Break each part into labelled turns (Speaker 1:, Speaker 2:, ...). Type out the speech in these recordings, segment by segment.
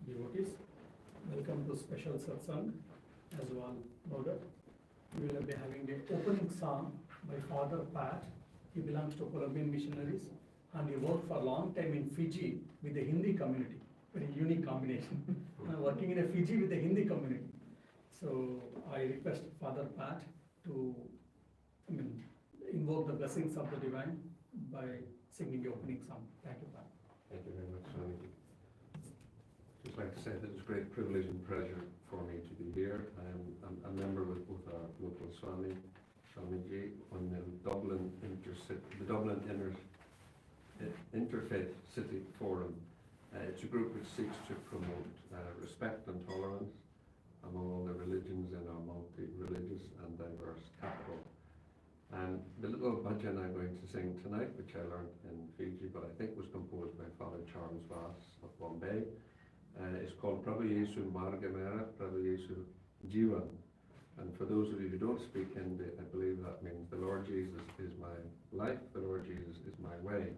Speaker 1: devotees. Welcome to special Satsang. As you all know that, we will be having an opening psalm by Father Pat. He belongs to Colombian missionaries and he worked for a long time in Fiji with the Hindi community. Very unique combination. Working in a Fiji with the Hindi community. So I request Father Pat to invoke the blessings of the divine by singing the opening psalm. Thank you, Pat.
Speaker 2: Thank you very much, Swami. Just like to say that it's a great privilege and pleasure for me to be here. I'm a member with both our local Swamiji on the Dublin Interfaith City Forum. It's a group which seeks to promote respect and tolerance among all the religions in our multi-religious and diverse capital. And the little bhajan I'm going to sing tonight, which I learned in Fiji, but I think was composed by Father Charles Vass of Bombay, is called Prabhu Yesu Marga Mera, Prabhu Yesu Jivan. And for those of you who don't speak Hindi, I believe that means the Lord Jesus is my life, the Lord Jesus is my way.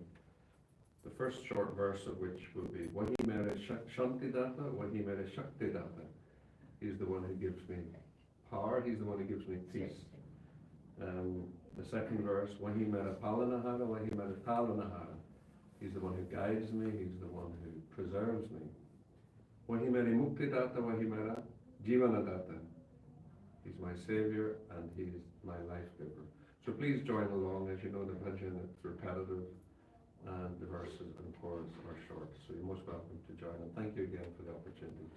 Speaker 2: The first short verse of which will be Wahi Mere Shanti Data, Wahi Mere Shakti Data. He's the one who gives me power, he's the one who gives me peace. The second verse, Wahi Mera Palanahara, Wahi Mera Talanahara. He's the one who guides me, he's the one who preserves me. Wahi Mera Mukti Data, Wahi Mera Jivana Data. He's my savior and he's my life giver. So please join along. As you know, the bhajan is repetitive and the verses and chorus are short. So you're most welcome to join. And thank you again for the opportunity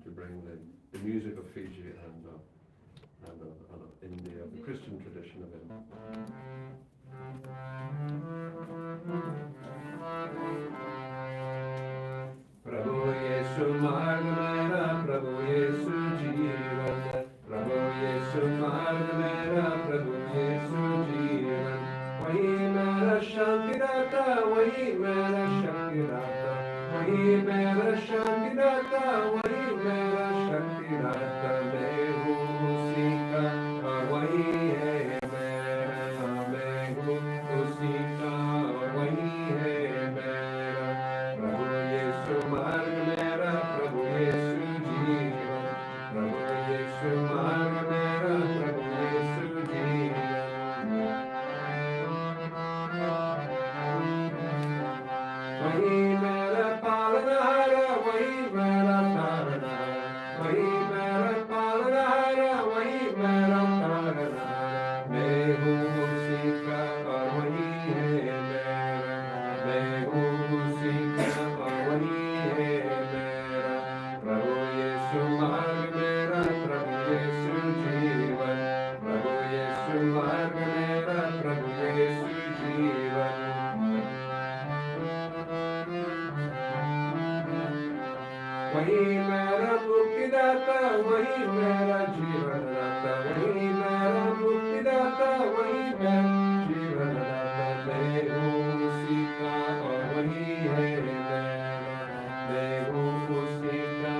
Speaker 2: to bring the music of Fiji and of India, the Christian tradition of India. Prabhu Yesu Marg Mera, Prabhu Yesu Jivan, Prabhu Yesu Marg Mera, Prabhu Yesu Jivan. Wahi Mera Shanti Data, Wahi Mera Shakti Data, Wahi Mera Shanti Data, Wahi Mera Shakti Data. Mehu Sika, Wahi Hai Mera, Mehu Sika, Wahi Hai Mera. Prabhu Yesu Marg Mera, Prabhu Yesu Jivan, Prabhu Yesu Marg Mera, Prabhu Yesu Jivan. Wahi Mera Palanahara, Wahi Mera Taranahara, Wahi Mera Palanahara, Wahi Mera Taranahara. Mehu Sika, Wahi Hai Mera, Mehu Sika, Wahi Hai Mera. Prabhu Yesu Marg Mera, Prabhu Yesu Jivan, Prabhu Yesu Marg Mera, Prabhu Yesu Jivan. Wahi Mera Mukti Data, Wahi Mera Jivan Data, Wahi Mera Mukti Data, Wahi Mera Jivan Data. Mehu Sika, Wahi Hai Mera, Mehu Sika,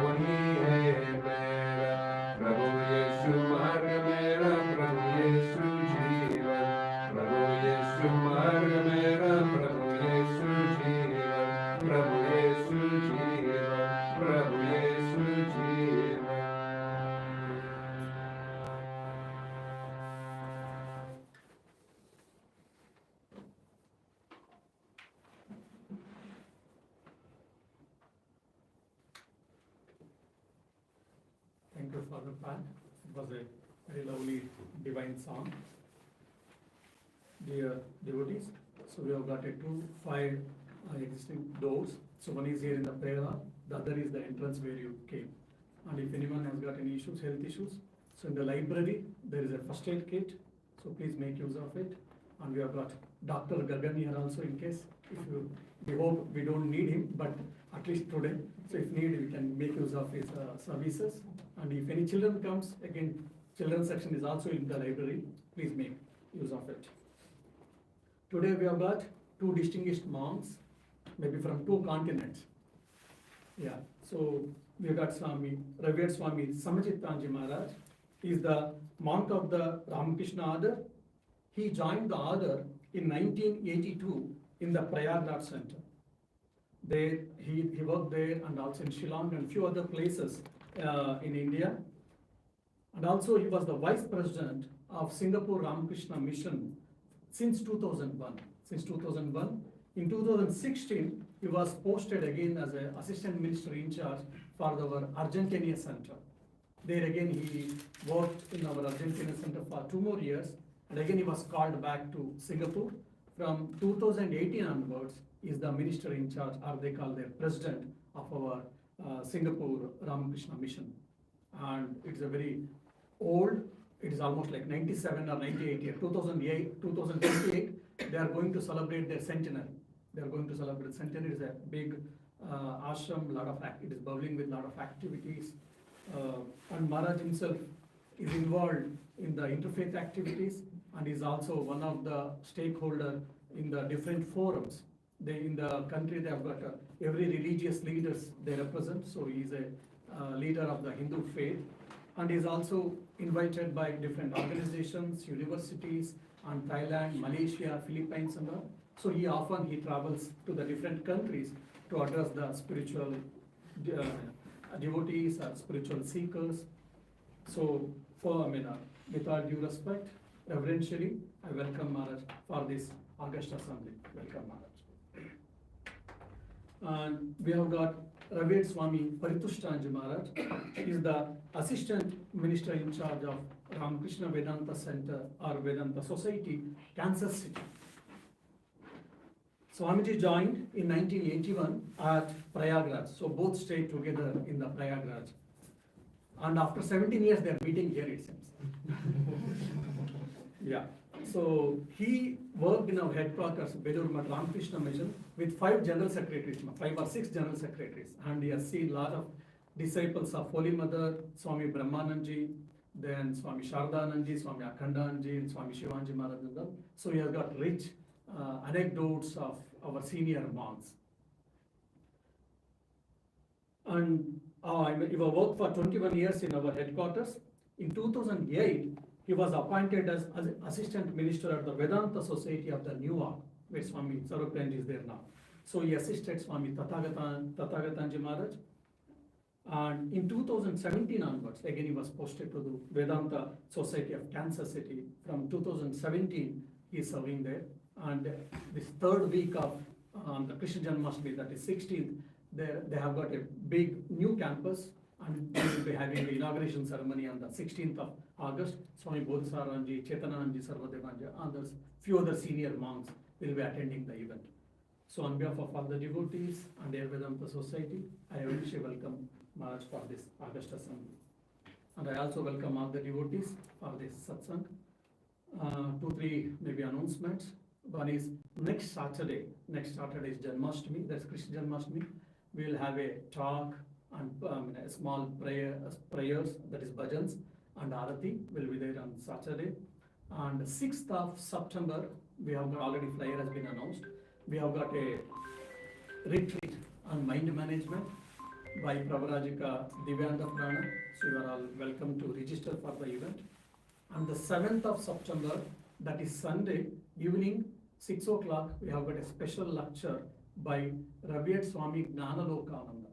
Speaker 2: Wahi Hai Mera. Prabhu Yesu Marg Mera, Prabhu Yesu Jivan, Prabhu Yesu Marg Mera, Prabhu Yesu Jivan, Prabhu Yesu Jivan, Prabhu Yesu Jivan.
Speaker 1: Thank you, Father Pat. It was a very lovely divine song. Dear devotees, so we have got five existing doors. So one is here in the prayer hall, the other is the entrance where you came. And if anyone has got any issues, health issues, so in the library there is a first aid kit, so please make use of it. And we have got Dr. Gagan here also in case, we hope we don't need him, but at least today. So if need, we can make use of his services. And if any children comes, again, children's section is also in the library. Please make use of it. Today we have got two distinguished monks, maybe from two continents. Yeah, so we have got Swami, revered Swami Samachittananada Maharaj. He is the monk of the Ramakrishna order. He joined the order in 1982 in the Prayagraj center. There, he worked there and also in Shillong and few other places in India. And also he was the vice president of Singapore Ramakrishna Mission since 2001. Since 2001. In 2016, he was posted again as an assistant minister in charge for our Argentina Center. There again he worked in our Argentina Center for 2 more years, and again he was called back to Singapore. From 2018 onwards, is the minister in charge, or they call the president of our Singapore Ramakrishna Mission. And it's a very old, it is almost like 97 or 98 year, 2028, they are going to celebrate their centenary. They are going to celebrate centenary. It is a big ashram, it is bubbling with lot of activities. And Maharaj himself is involved in the interfaith activities and is also one of the stakeholder in the different forums. In the country they have got every religious leaders they represent, so he is a leader of the Hindu faith, and is also invited by different organizations, universities, and Thailand, Malaysia, Philippines and all. So he travels to the different countries to address the spiritual devotees or spiritual seekers. So with all due respect, reverentially, I welcome Maharaj for this August Assembly. Welcome Maharaj. And we have got Revered Swami Paritushtananda Maharaj. He is the Assistant Minister in charge of Ramakrishna Vedanta Center or Vedanta Society, Kansas City. Swamiji joined in 1981 at Prayagraj, so both stayed together in the Prayagraj. And after 17 years, they are meeting here, it seems. Yeah. So he worked in our headquarters, Belur Mat Ramakrishna Mission, with 5 general secretaries, 5 or 6 general secretaries. And he has seen a lot of disciples of Holy Mother, Swami Brahmanandji, then Swami Shardanandji, Swami Akhandanji, and Swami Shivanji Maharaj. So he has got rich anecdotes of our senior monks. And he worked for 21 years in our headquarters. In 2008, he was appointed as Assistant Minister at the Vedanta Society of the Newark, where Swami Sarvaprenji is there now. So he assisted Swami Tathagatanji Maharaj. And in 2017 onwards, again he was posted to the Vedanta Society of Kansas City. From 2017, he is serving there. And this 3rd week of the Krishna Janmashtami, that is 16th, they have got a big new campus, and we will be having the inauguration ceremony on the 16th of August. Swami Bodhisaranji, Chetananji, Sarvadevanji, others, few other senior monks will be attending the event. So on behalf of all the devotees and Air Vedanta Society, I wish you welcome Maharaj for this August Assembly. And I also welcome all the devotees for this Satsang. 2-3 maybe announcements. One is next Saturday is Janmashtami, that's Krishna Janmashtami. We will have a talk and a small prayers, that is bhajans, and Arati will be there on Saturday. And 6th of September, we have got already flyer has been announced. We have got a retreat on mind management by Pravarajika Divyanda Prana. So you are all welcome to register for the event. On the 7th of September, that is Sunday evening, 6 o'clock, we have got a special lecture by Revered Swami Gnanalokananda.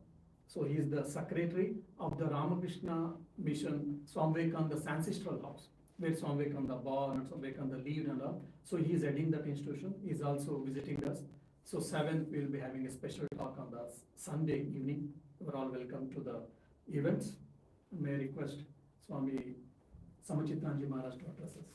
Speaker 1: So he is the secretary of the Ramakrishna Mission, Swami Vivekananda's ancestral house, where Swami Vivekananda born and Swami Vivekananda lived and all. So he is heading that institution. He is also visiting us. So 7th, we will be having a special talk on the Sunday evening. You are all welcome to the events. May I request Swami Samachittananada Maharaj to address us.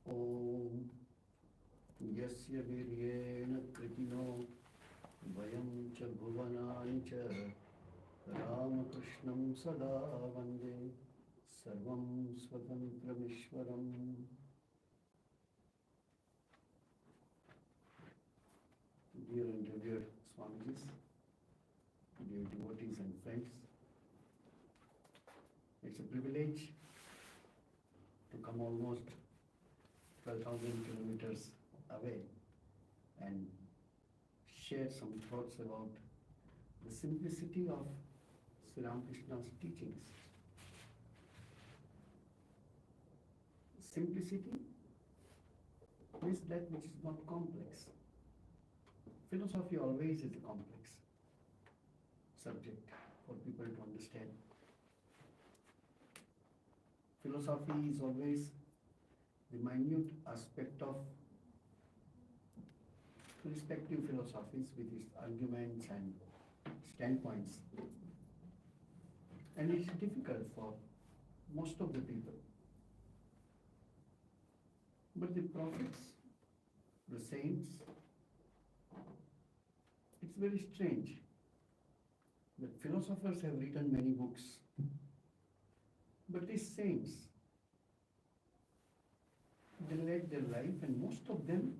Speaker 3: Om Yasya Viryena Kritino Vayam Cha Bhuvanancha Ramakrishnam Sada Vande Sarvam Swatantramishwaram. Dear and revered Swamijis, dear devotees and friends, it's a privilege to come almost 12,000 kilometers away and share some thoughts about the simplicity of Sri Ramakrishna's teachings. Simplicity means that which is not complex. Philosophy always is a complex subject for people to understand. Philosophy is always the minute aspect of respective philosophies with its arguments and standpoints. And it's difficult for most of the people. But the prophets, the saints, it's very strange that philosophers have written many books, but these saints, they led their life and most of them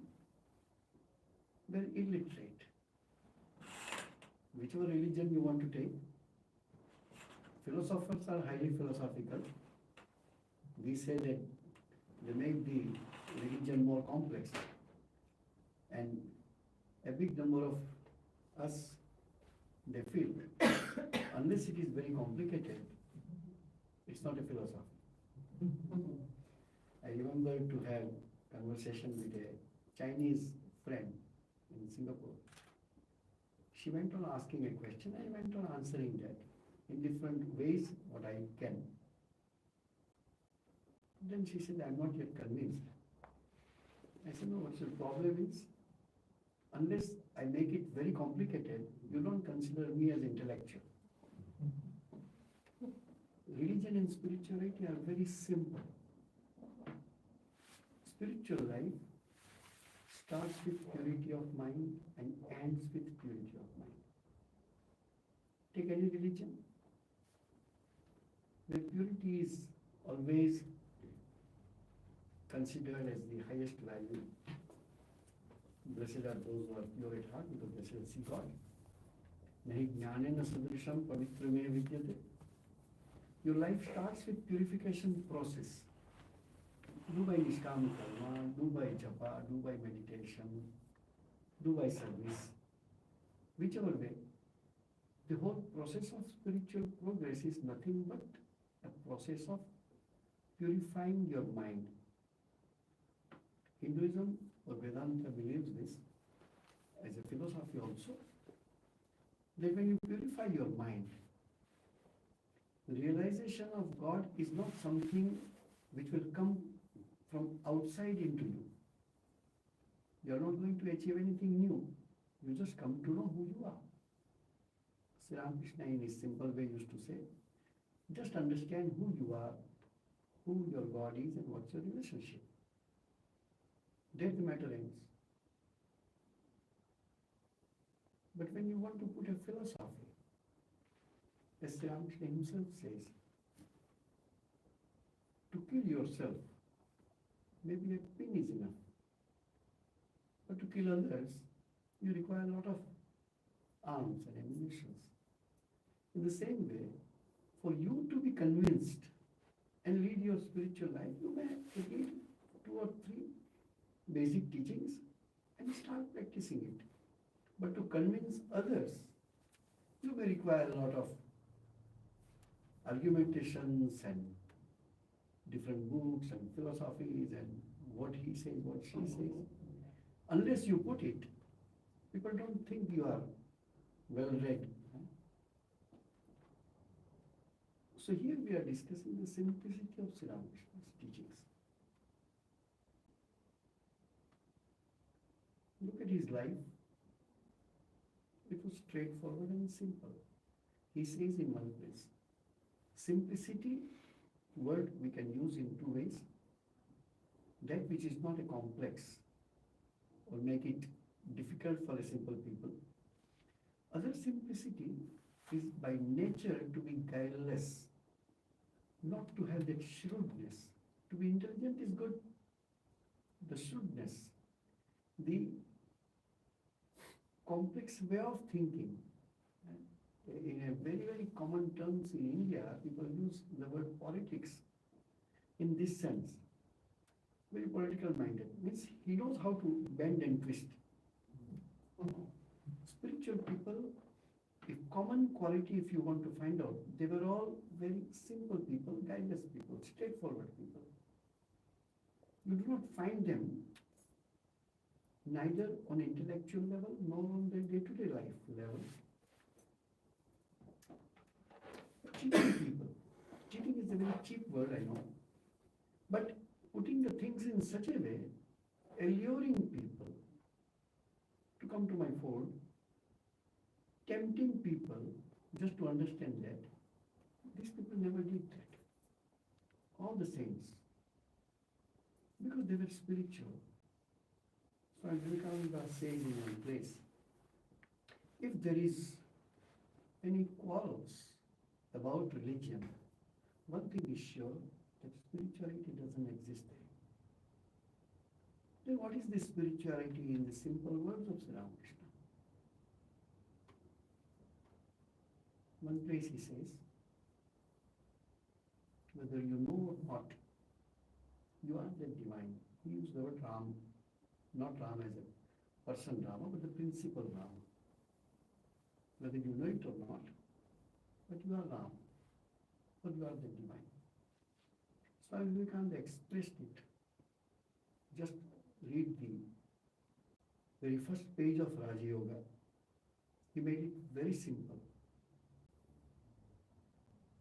Speaker 3: were illiterate. Whichever religion you want to take, philosophers are highly philosophical. We say that they make the religion more complex, and a big number of us, they feel unless it is very complicated, it's not a philosophy. I remember to have conversation with a Chinese friend in Singapore. She went on asking a question, I went on answering that in different ways what I can. Then she said, I'm not yet convinced. I said, no, what's your problem is, unless I make it very complicated, you don't consider me as intellectual. Religion and spirituality are very simple. Spiritual life starts with purity of mind and ends with purity of mind. Take any religion, where purity is always considered as the highest value. Blessed are those who are pure at heart, because they shall see God. Nahi jnanena sadrisham pavitrame vidyate. Your life starts with purification process. Do by nishkam karma, do by japa, do by meditation, do by service. Whichever way, the whole process of spiritual progress is nothing but a process of purifying your mind. Hinduism or Vedanta believes this as a philosophy also, that when you purify your mind, the realization of God is not something which will come from outside into you. You are not going to achieve anything new. You just come to know who you are. Sri Ramakrishna in his simple way used to say, just understand who you are, who your God is and what's your relationship. There the matter ends. But when you want to put a philosophy, as Sri Ramakrishna himself says, to kill yourself, maybe a pin is enough. But to kill others, you require a lot of arms and ammunition. In the same way, for you to be convinced and lead your spiritual life, you may read 2 or 3 basic teachings and start practicing it. But to convince others, you may require a lot of argumentations and different books and philosophies and what he says, what she says. Unless you put it, people don't think you are well read. So here we are discussing the simplicity of Sri Ramakrishna's teachings. Look at his life. It was straightforward and simple. He says in one place, simplicity, word we can use in 2 ways. That which is not a complex or make it difficult for a simple people. Other simplicity is by nature to be guileless, not to have that shrewdness. To be intelligent is good. The shrewdness, the complex way of thinking. In a very, very common terms in India, people use the word politics in this sense. Very political minded. Means he knows how to bend and twist. Spiritual people, if common quality, if you want to find out, they were all very simple people, guileless people, straightforward people. You do not find them neither on intellectual level nor on the day-to-day life level. Cheating people. Cheating is a very cheap word, I know. But putting the things in such a way, alluring people to come to my fold, tempting people just to understand that, these people never did that. All the saints. Because they were spiritual. Swami Vivekananda says in one place, if there is any quarrels about religion, one thing is sure, that spirituality doesn't exist there. Then what is this spirituality in the simple words of Sri Ramakrishna? One place he says, whether you know or not, you are the divine. He used the word Ram, not Ram as a person Rama, but the principle Rama. Whether you know it or not, but you are Ram, but you are the divine. Swami Vivekananda expressed it. Just read the very first page of Raja Yoga. He made it very simple.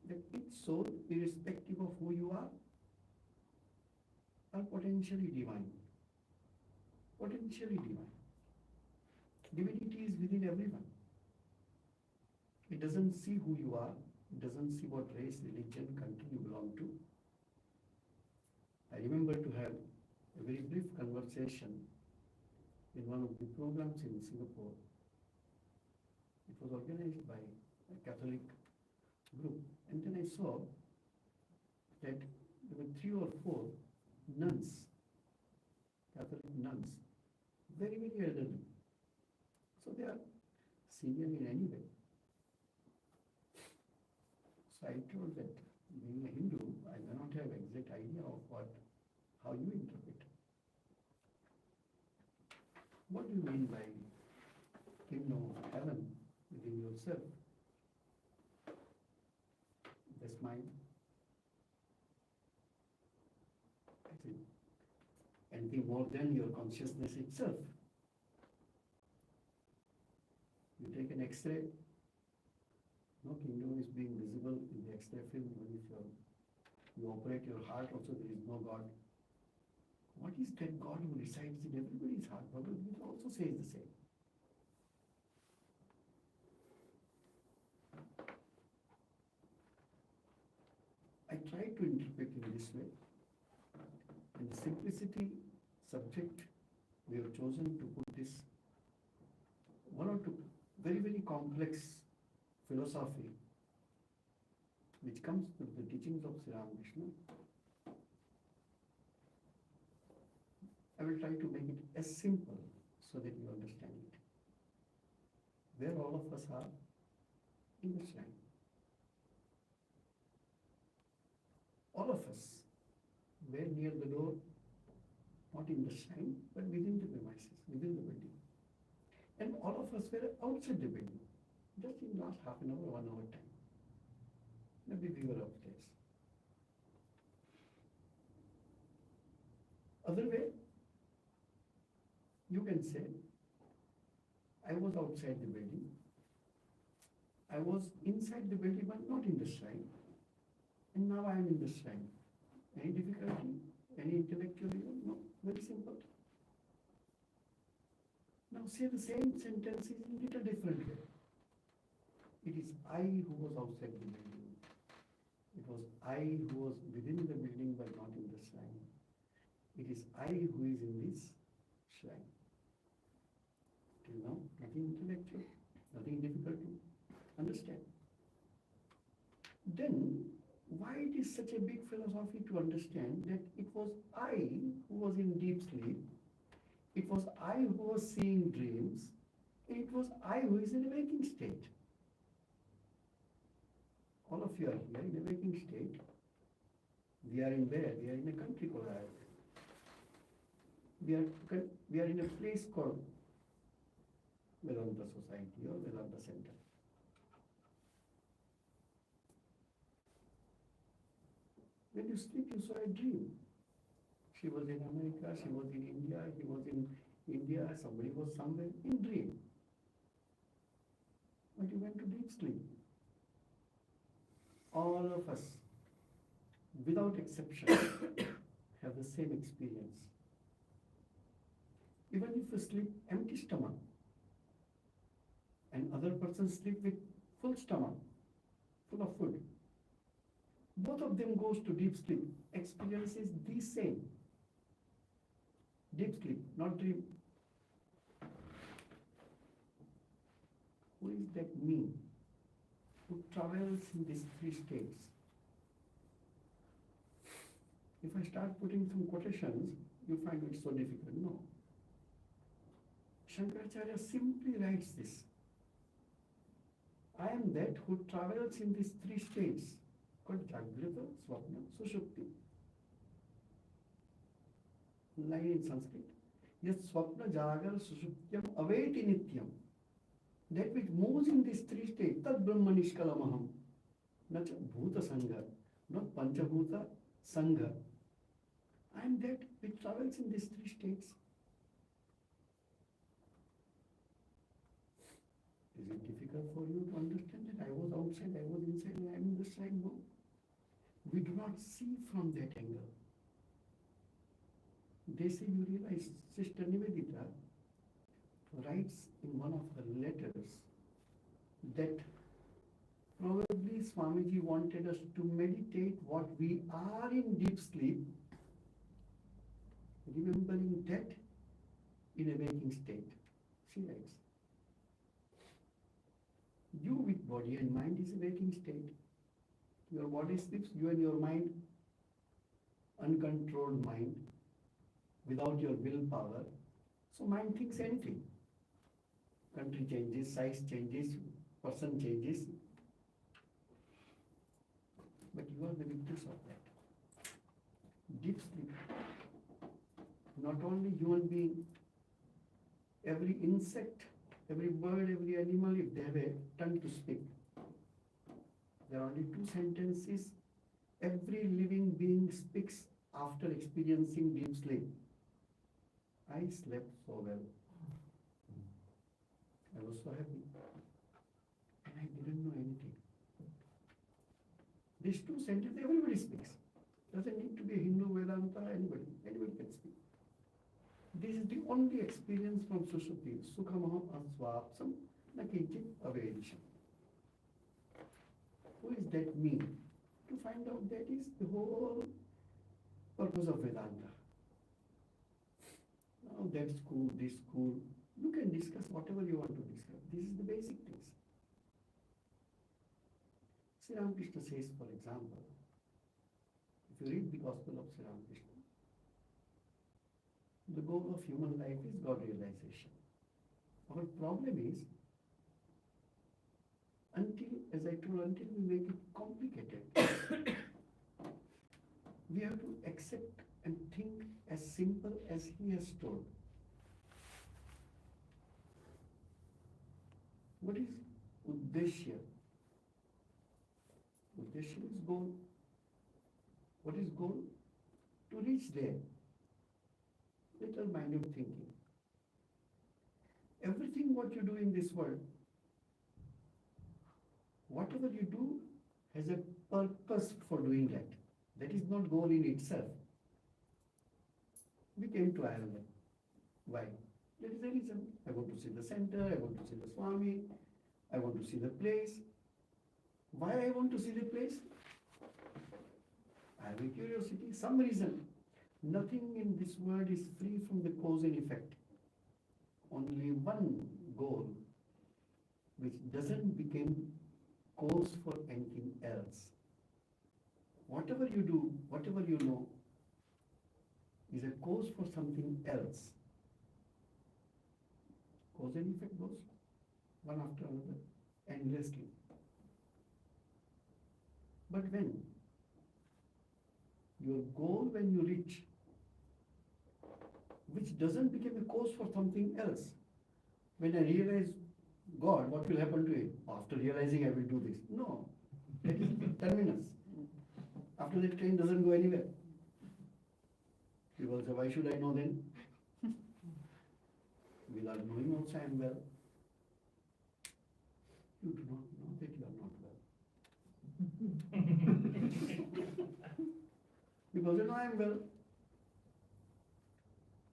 Speaker 3: That each soul, irrespective of who you are potentially divine. Potentially divine. Divinity is within everyone. It doesn't see who you are. It doesn't see what race, religion, country you belong to. I remember to have a very brief conversation in one of the programs in Singapore. It was organized by a Catholic group. And then I saw that there were 3 or 4 nuns, Catholic nuns, very, very elderly. So they are senior in any way. So I told that being a Hindu, I may not have exact idea of how you interpret. What do you mean by kingdom of heaven within yourself? They smiled. I said, anything more than your consciousness itself. You take an X-ray, no kingdom is being visible in the X-ray film. Even if you operate your heart, also there is no God. What is that God who resides in everybody's heart? Bhagavad Gita also says the same. I try to interpret in this way. In the simplicity subject, we have chosen to put this 1 or 2 very, very complex philosophy which comes to the teachings of Sri Ramakrishna. I will try to make it as simple so that you understand it. Where all of us are in the shrine. All of us were near the door, not in the shrine, but within the premises, within the building. And all of us were outside the building, just in last half an hour, 1 hour time. Maybe we were upstairs. Other way, you can say, I was outside the building, I was inside the building but not in the shrine, and now I am in the shrine. Any difficulty? Any intellectual reason? No, very simple. Now say the same sentences in a little different way. It is I who was outside the building. It was I who was within the building but not in the shrine. It is I who is in this shrine. Till now, nothing intellectual, nothing difficult to understand. Then, why it is such a big philosophy to understand that it was I who was in deep sleep, it was I who was seeing dreams, and it was I who is in a waking state. All of you are here in a waking state. We are in where? We are in a country called Ireland. We are in a place called Vedanta Society or Vedanta Center. When you sleep, you saw a dream. She was in America, she was in India, he was in India, somebody was somewhere in dream. But he went to deep sleep. All of us, without exception, have the same experience. Even if you sleep empty stomach, and other person sleep with full stomach, full of food, both of them goes to deep sleep. Experience is the same. Deep sleep, not dream. Who is that me who travels in these three states? If I start putting some quotations, you find it so difficult. No. Shankaracharya simply writes this. I am that who travels in these three states called Jagrata, Swapna, Sushupti. Line in Sanskrit. Yat Swapna Jagar Sushuptyam Aveti Nityam. That which moves in these three states, Tad Brahma Nishkalamaham. Not Bhuta Sangha, not Panchabhuta Sangha. I am that which travels in these three states. Is it difficult for you to understand that I was outside, I was inside, I am in this side? No. We do not see from that angle. They say, you realize, Sister Nivedita writes in one of her letters that probably Swamiji wanted us to meditate what we are in deep sleep, remembering that in a waking state. She writes, you with body and mind is a waking state. Your body sleeps, you and your mind, uncontrolled mind, without your willpower. So mind thinks anything. Country changes, size changes, person changes. But you are the witness of that. Deep sleep. Not only human being, every insect, every bird, every animal, if they have a tongue to speak, there are only two sentences every living being speaks after experiencing deep sleep. I slept so well. I was so happy. And I didn't know anything. These two sentences, everybody speaks. Doesn't need to be Hindu, Vedanta, anybody. Anybody can speak. This is the only experience from Sushupti. Sukhamaham asvapsam nakinchit avedisham. Who is that me? To find out that is the whole purpose of Vedanta. Now that school, this school, you can discuss whatever you want to discuss. This is the basic things. Sri Ramakrishna says, for example, if you read the Gospel of Sri Ramakrishna, the goal of human life is God realization. Our problem is, as I told, until we make it complicated, we have to accept and think as simple as he has told. What is Uddeshya? Uddeshya is goal. What is goal? To reach there. Little minute thinking. Everything what you do in this world, whatever you do has a purpose for doing that. That is not goal in itself. We came to Ireland. Why? There is a reason. I want to see the center, I want to see the Swami, I want to see the place. Why I want to see the place? I have a curiosity, some reason. Nothing in this world is free from the cause and effect. Only one goal which doesn't become cause for anything else. Whatever you do, whatever you know, is a cause for something else. Cause and effect goes one after another, endlessly. But when your goal, when you reach, which doesn't become a cause for something else, when I realize God, what will happen to it? After realizing I will do this. No, that is the terminus. After that train doesn't go anywhere. People say, why should I know then? Without knowing also I am well. You do not know that you are not well. Because you know I am well.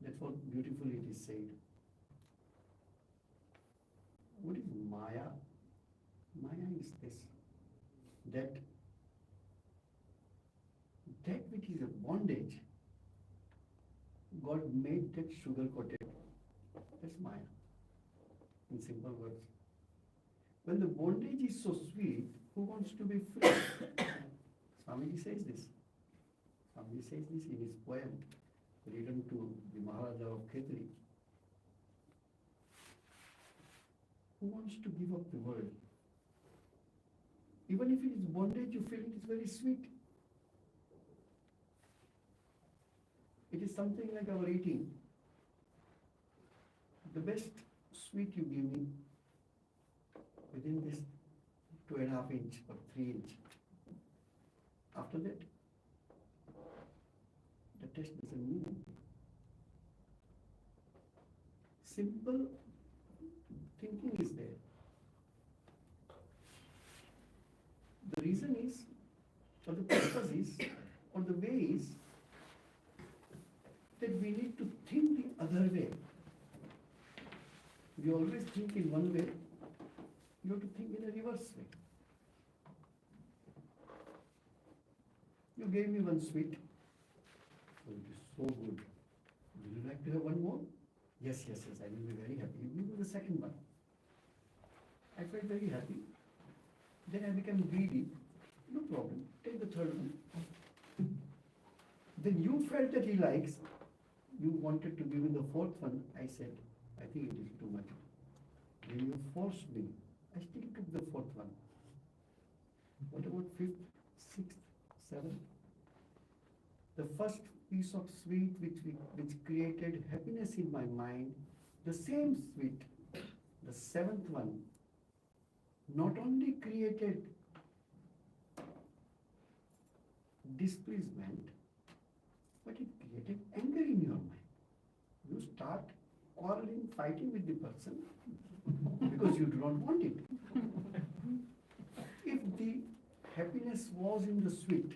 Speaker 3: That's what beautifully it is said. What is Maya? Maya is this, that which is a bondage, God made that sugar coated. That's Maya, in simple words. When the bondage is so sweet, who wants to be free? Swami says this. Swami says this in his poem, written to the Maharaja of Khetri. Who wants to give up the world? Even if it is bondage, you feel it is very sweet. It is something like our eating. The best sweet you give me within this 2.5 inch or 3 inch. After that, the taste doesn't mean anything. Simple thinking is there. The reason is, or the purpose is, or the way is, that we need to think the other way. We always think in one way, you have to think in a reverse way. You gave me one sweet. Oh, it is so good. Would you like to have one more? Yes, I will be very happy. You give me the second one. I felt very happy. Then I became greedy. No problem. Take the third one. Then you felt that he likes. You wanted to give me the fourth one. I said, I think it is too much. Then you forced me. I still took the fourth one. What about fifth, sixth, seventh? The first piece of sweet which created happiness in my mind, the same sweet, the seventh one, not only created displeasement, but it created anger in your mind. You start quarreling, fighting with the person because you do not want it. If the happiness was in the sweet,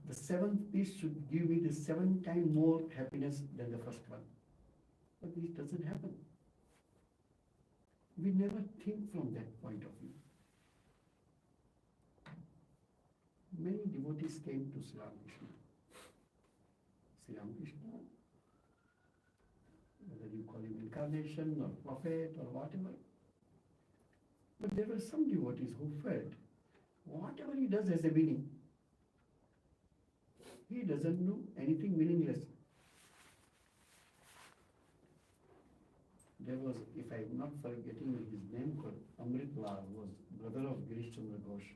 Speaker 3: the seventh piece should give me the 7 times more happiness than the first one. But this doesn't happen. We never think from that point of view. Many devotees came to Sri Ramakrishna. Sri Ramakrishna, whether you call him incarnation or prophet or whatever, but there were some devotees who felt whatever he does has a meaning. He doesn't do anything meaningless. There was, if I am not forgetting his name, called Amrit Lal, was brother of Girish Chandra Ghosh.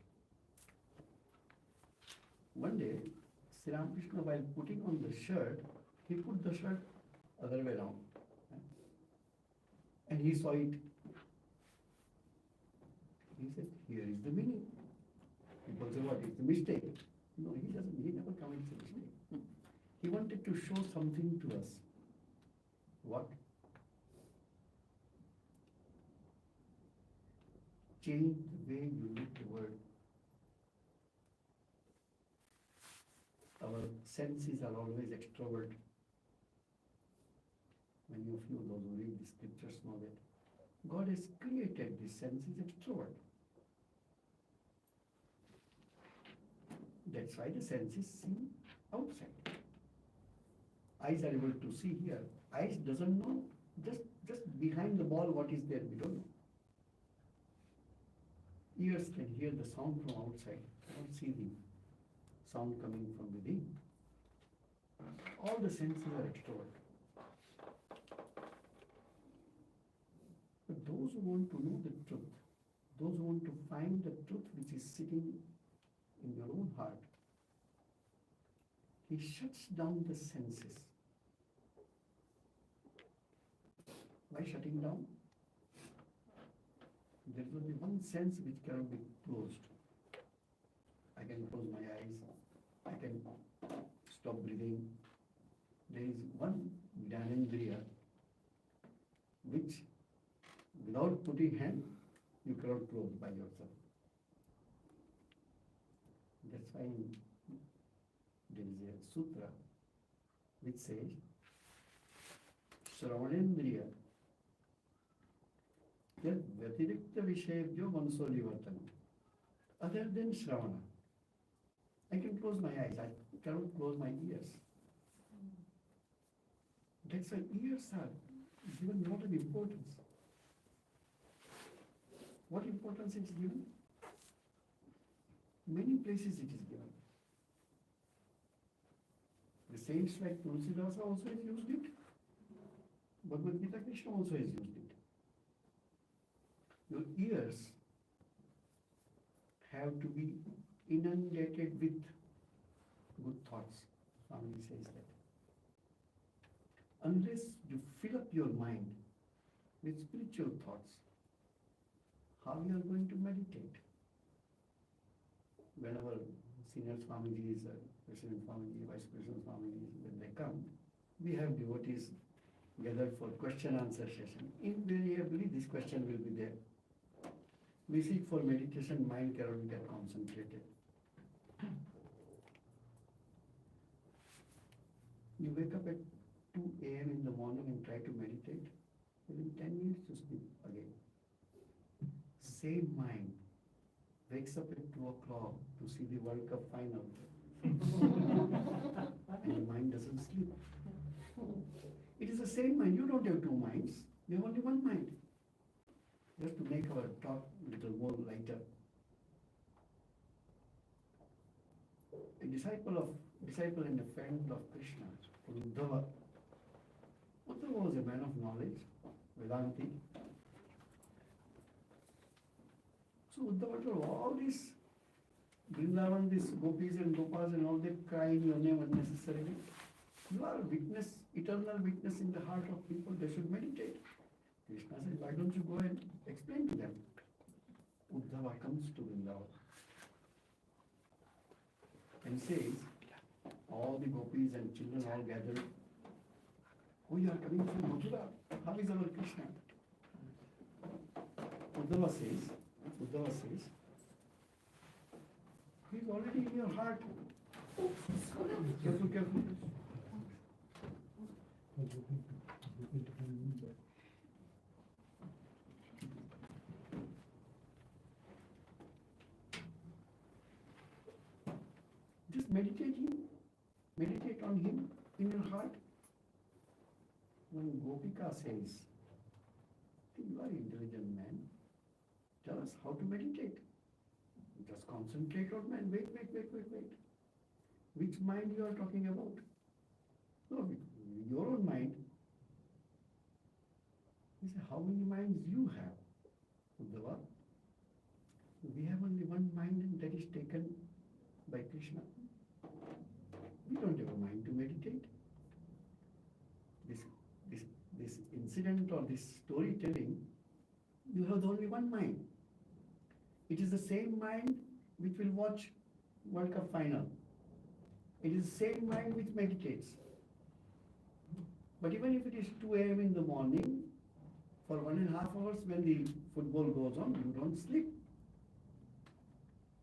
Speaker 3: One day, Sri Ramakrishna, while putting on the shirt, he put the shirt other way around. And he saw it. He said, here is the meaning. People say, what is the mistake? No, he doesn't. He never commits a mistake. He wanted to show something to us. What? Change the way you look the world. Our senses are always extrovert. Many of you, those who read the scriptures, know that God has created the senses extrovert. That's why the senses see outside. Eyes are able to see here. Eyes doesn't know just behind the ball what is there, we don't know. Ears can hear the sound from outside, don't see the sound coming from within. All the senses are extrovert. But those who want to know the truth, those who want to find the truth which is sitting in your own heart, he shuts down the senses. By shutting down, there is only one sense which cannot be closed. I can close my eyes, I can stop breathing, there is one Jnanendriya which without putting hand you cannot close by yourself. That's why there is a sutra which says Shravanendriya yad vyatirikta vishayabhyo manaso nivartanam. Other than Shravana, I can close my eyes, I cannot close my ears. That's why ears are given a lot of importance. What importance it is given? Many places it is given. The saints like Tulsidasa also has used it. Bhagavad Gita Krishna also has used it. Your ears have to be inundated with good thoughts. Swami says that. Unless you fill up your mind with spiritual thoughts, how you are going to meditate? Whenever senior Swamijis, President Swamiji, Vice President Swamiji, when they come, we have devotees gathered for question-answer session. Invariably, this question will be there. We seek for meditation, mind cannot get concentrated. You wake up at 2 a.m. in the morning and try to meditate, within 10 minutes you sleep again. Same mind wakes up at 2 o'clock to see the World Cup final. And the mind doesn't sleep. It is the same mind. You don't have two minds. You have only one mind. Just to make our talk a little more lighter. A disciple and a friend of Krishna, Uddhava. Uddhava was a man of knowledge, Vedanti. So Uddhava told all these Vrindavan, these gopis and gopas and all, they cry in your name unnecessarily. You are a witness, eternal witness in the heart of people, they should meditate. Krishna says, why don't you go and explain to them? Uddhava comes to Vrindavan and says, all the gopis and children all gathered, oh, you are coming from Mathura, how is our Krishna? Uddhava says, he is already in your heart. Careful. Just meditate on him in your heart. When Gopika says, you are an intelligent man, tell us how to meditate. Just concentrate on man. Wait. Which mind you are talking about? No, your own mind. He said, how many minds you have? Uddhava, we have only one mind and that is taken by Krishna. We don't have a mind to meditate. This incident or this storytelling, you have only one mind. It is the same mind which will watch World Cup final. It is the same mind which meditates. But even if it is 2 a.m. in the morning, for 1.5 hours when the football goes on, you don't sleep.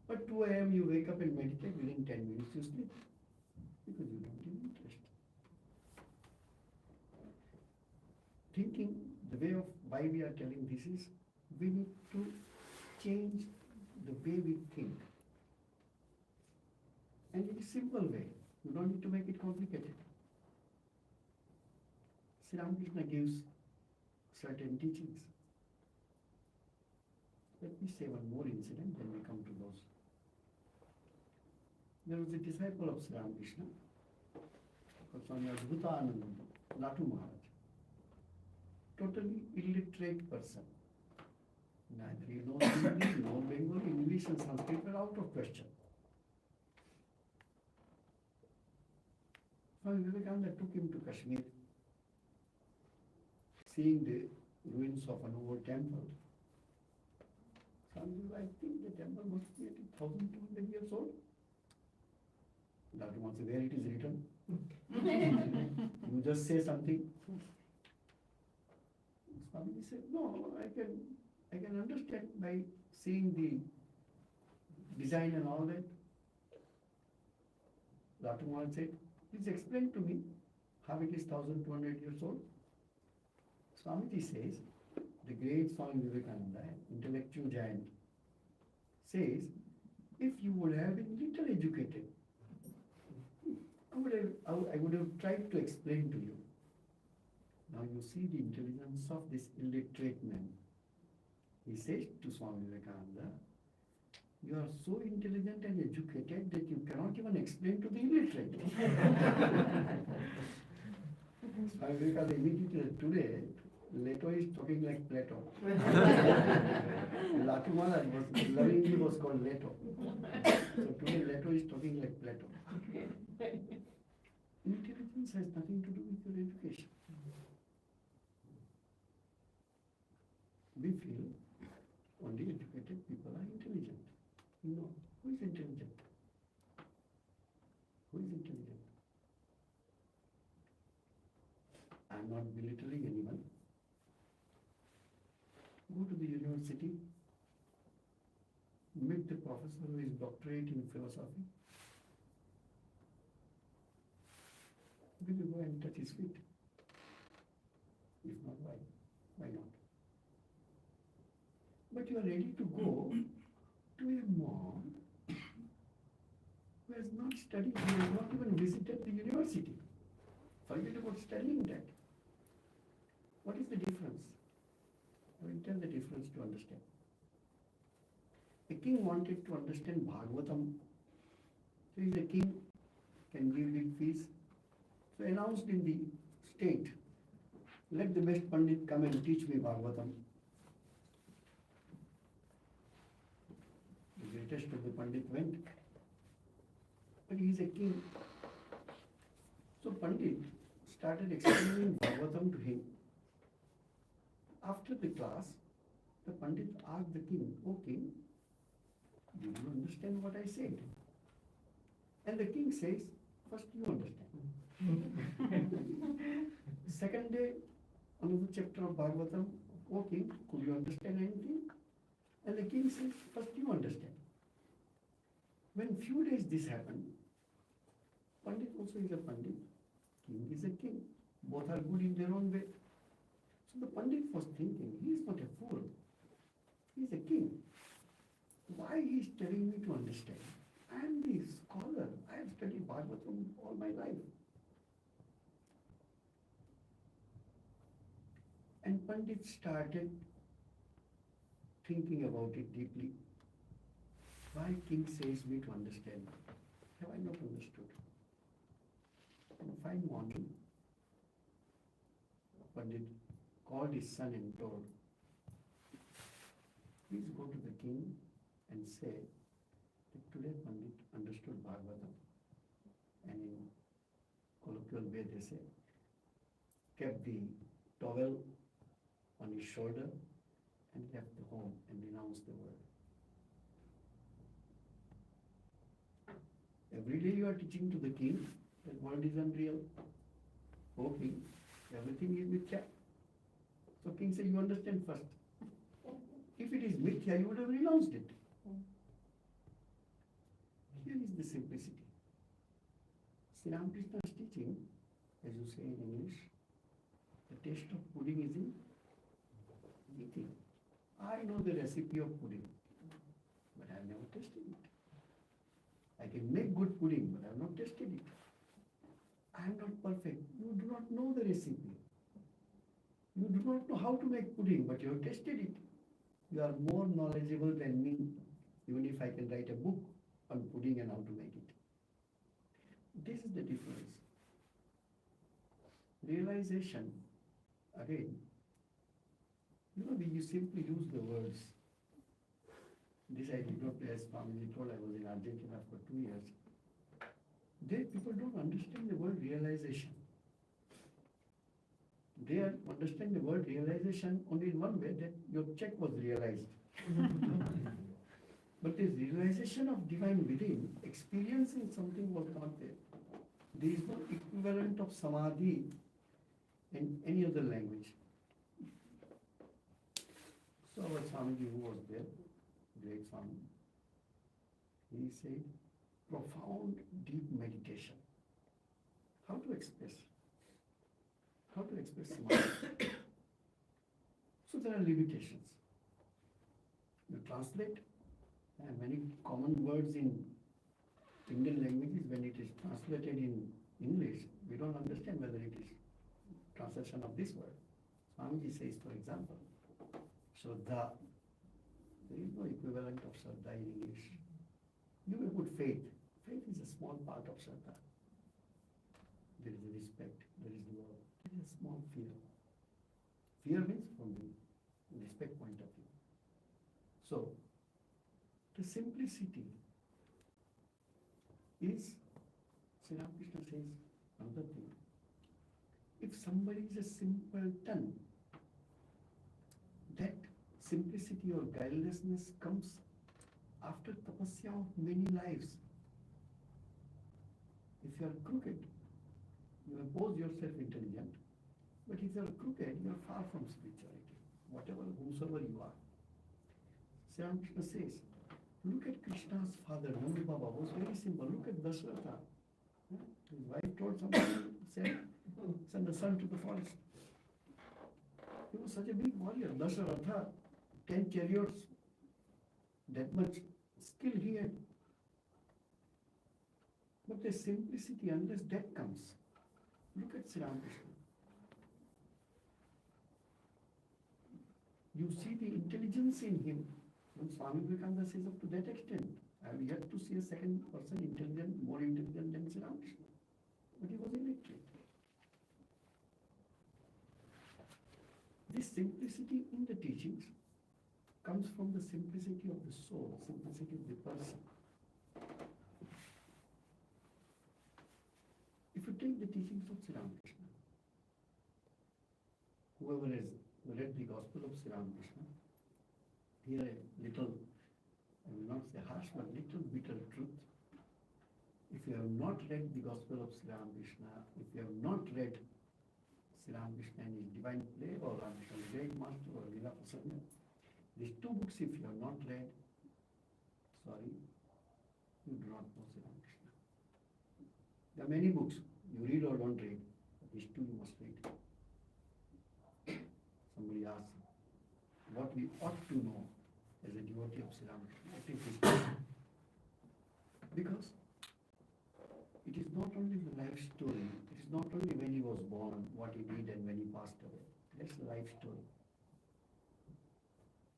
Speaker 3: But 2 a.m. you wake up and meditate, within 10 minutes you sleep. Because you don't have interest. Thinking, the way of why we are telling this is, we need to change the way we think. And in a simple way. You don't need to make it complicated. Sri Ramakrishna gives certain teachings. Let me say one more incident, then we come to those. There was a disciple of Sri Ramakrishna, Swami Latu Maharaj. Totally illiterate person. Neither he knows Hindi, nor Bengali, English and Sanskrit were out of question. Swami Vivekananda took him to Kashmir, seeing the ruins of an old temple. Swami said, I think the temple must be at 1,200 years old. Dr. wants where it is written. You just say something. Swami said, no, I can understand by seeing the design and all that. Dr. Mohan said, please explain to me how it is 1200 years old. Swamiji says, the great Swami Vivekananda, intellectual giant, says, if you would have been little educated, I would have tried to explain to you. Now you see the intelligence of this illiterate man. He says to Swami Vivekananda, you are so intelligent and educated that you cannot even explain to the illiterate. Swami Vivekananda immediately today, Leto is talking like Plato. Latumala was lovingly was called Leto. So today Leto is talking like Plato. Intelligence has nothing to do with your education. We feel only educated people are intelligent. No. Who is intelligent? Who is intelligent? I am not belittling anyone. Go to the university, meet the professor who is doctorate in philosophy. Will you go and touch his feet? If not, why? Why not? But you are ready to go to a monk who has not studied, who has not even visited the university. Forget about studying that. What is the difference? I will tell the difference to understand. A king wanted to understand Bhagavatam. So if the king can give big fees, so announced in the state, let the best Pandit come and teach me Bhagavatam. The greatest of the Pandit went, but he is a king. So Pandit started explaining Bhagavatam to him. After the class, the Pandit asked the king, "O king, did you understand what I said?" And the king says, "First you understand." Second day, another chapter of Bhagavatam, "O king, could you understand anything?" And the king says, "First you understand." When few days this happened, Pandit also is a Pandit, king is a king. Both are good in their own way. So the Pandit was thinking, he is not a fool. He is a king. Why he is telling me to understand? I am the scholar. I have studied Bhagavatam all my life. And Pandit started thinking about it deeply. Why king says me to understand? Have I not understood? On a fine morning, Pandit called his son and told, "Please go to the king and say that today Pandit understood Bhagavatam." And in colloquial way they say, kept the towel on his shoulder and left the home and renounced the world. Every day you are teaching to the king that world is unreal. Oh king, everything is mithya. So king says, you understand first. If it is mithya, you would have renounced it. Here is the simplicity. Sri Ramakrishna's teaching, as you say in English, the taste of pudding is in eating. I know the recipe of pudding, but I have never tasted it. I can make good pudding, but I have not tasted it. I am not perfect. You do not know the recipe. You do not know how to make pudding, but you have tasted it. You are more knowledgeable than me, even if I can write a book on pudding and how to make it. This is the difference. Realization, again, you simply use the words. This I did not, as Swami told, I was in Argentina for 2 years. There people don't understand the word realization. They understand the word realization only in one way, that your check was realized. But this realization of divine within, experiencing something was not there. There is no equivalent of samadhi in any other language. So our Swamiji who was there, great Swami, he said, profound, deep meditation. How to express? How to express samadhi? So there are limitations. You translate, and many common words in Indian languages, when it is translated in English, we don't understand whether it is translation of this word. Swamiji says, for example, Shraddha. There is no equivalent of Shraddha in English. You may put faith. Faith is a small part of Shraddha. There is respect, there is love, there is a small fear. Fear means from the respect point of view. So, the simplicity is, Sri Ramakrishna says another thing. If somebody is a simpleton, that simplicity or guilelessness comes after tapasya of many lives. If you are crooked, you impose yourself intelligent, but if you are crooked, you are far from spirituality, whatever, whosoever you are. Sri Ramakrishna says, look at Krishna's father, Nanda Baba, was very simple. Look at Dasharatha. His wife told somebody, said, send the son to the forest. He was such a big warrior. Dasharatha, 10 chariots, that much skill he had. But the simplicity, unless that comes, look at Sri Ramakrishna. You see the intelligence in him. When Swami Vivekananda says up to that extent, I have yet to see a second person intelligent, more intelligent than Sri Ramakrishna. But he was illiterate. This simplicity in the teachings comes from the simplicity of the soul, simplicity of the person. If you take the teachings of Sri Ramakrishna, whoever has read the Gospel of Sri Ramakrishna, here a little, I will not say harsh, but little bitter truth. If you have not read the Gospel of Sri Ramakrishna, if you have not read Sri Ramakrishna and his divine play, or Ramakrishna the Great Master, or Lila Prasanga, these two books, if you have not read, sorry, you do not know Sri Ramakrishna. There are many books, you read or don't read, but these two you must read. Somebody asks, what we ought to know as a devotee of Sri Ramakrishna, what is this? Because it is not only the life story, it is not only when he was born, what he did and when he passed away. That's the life story.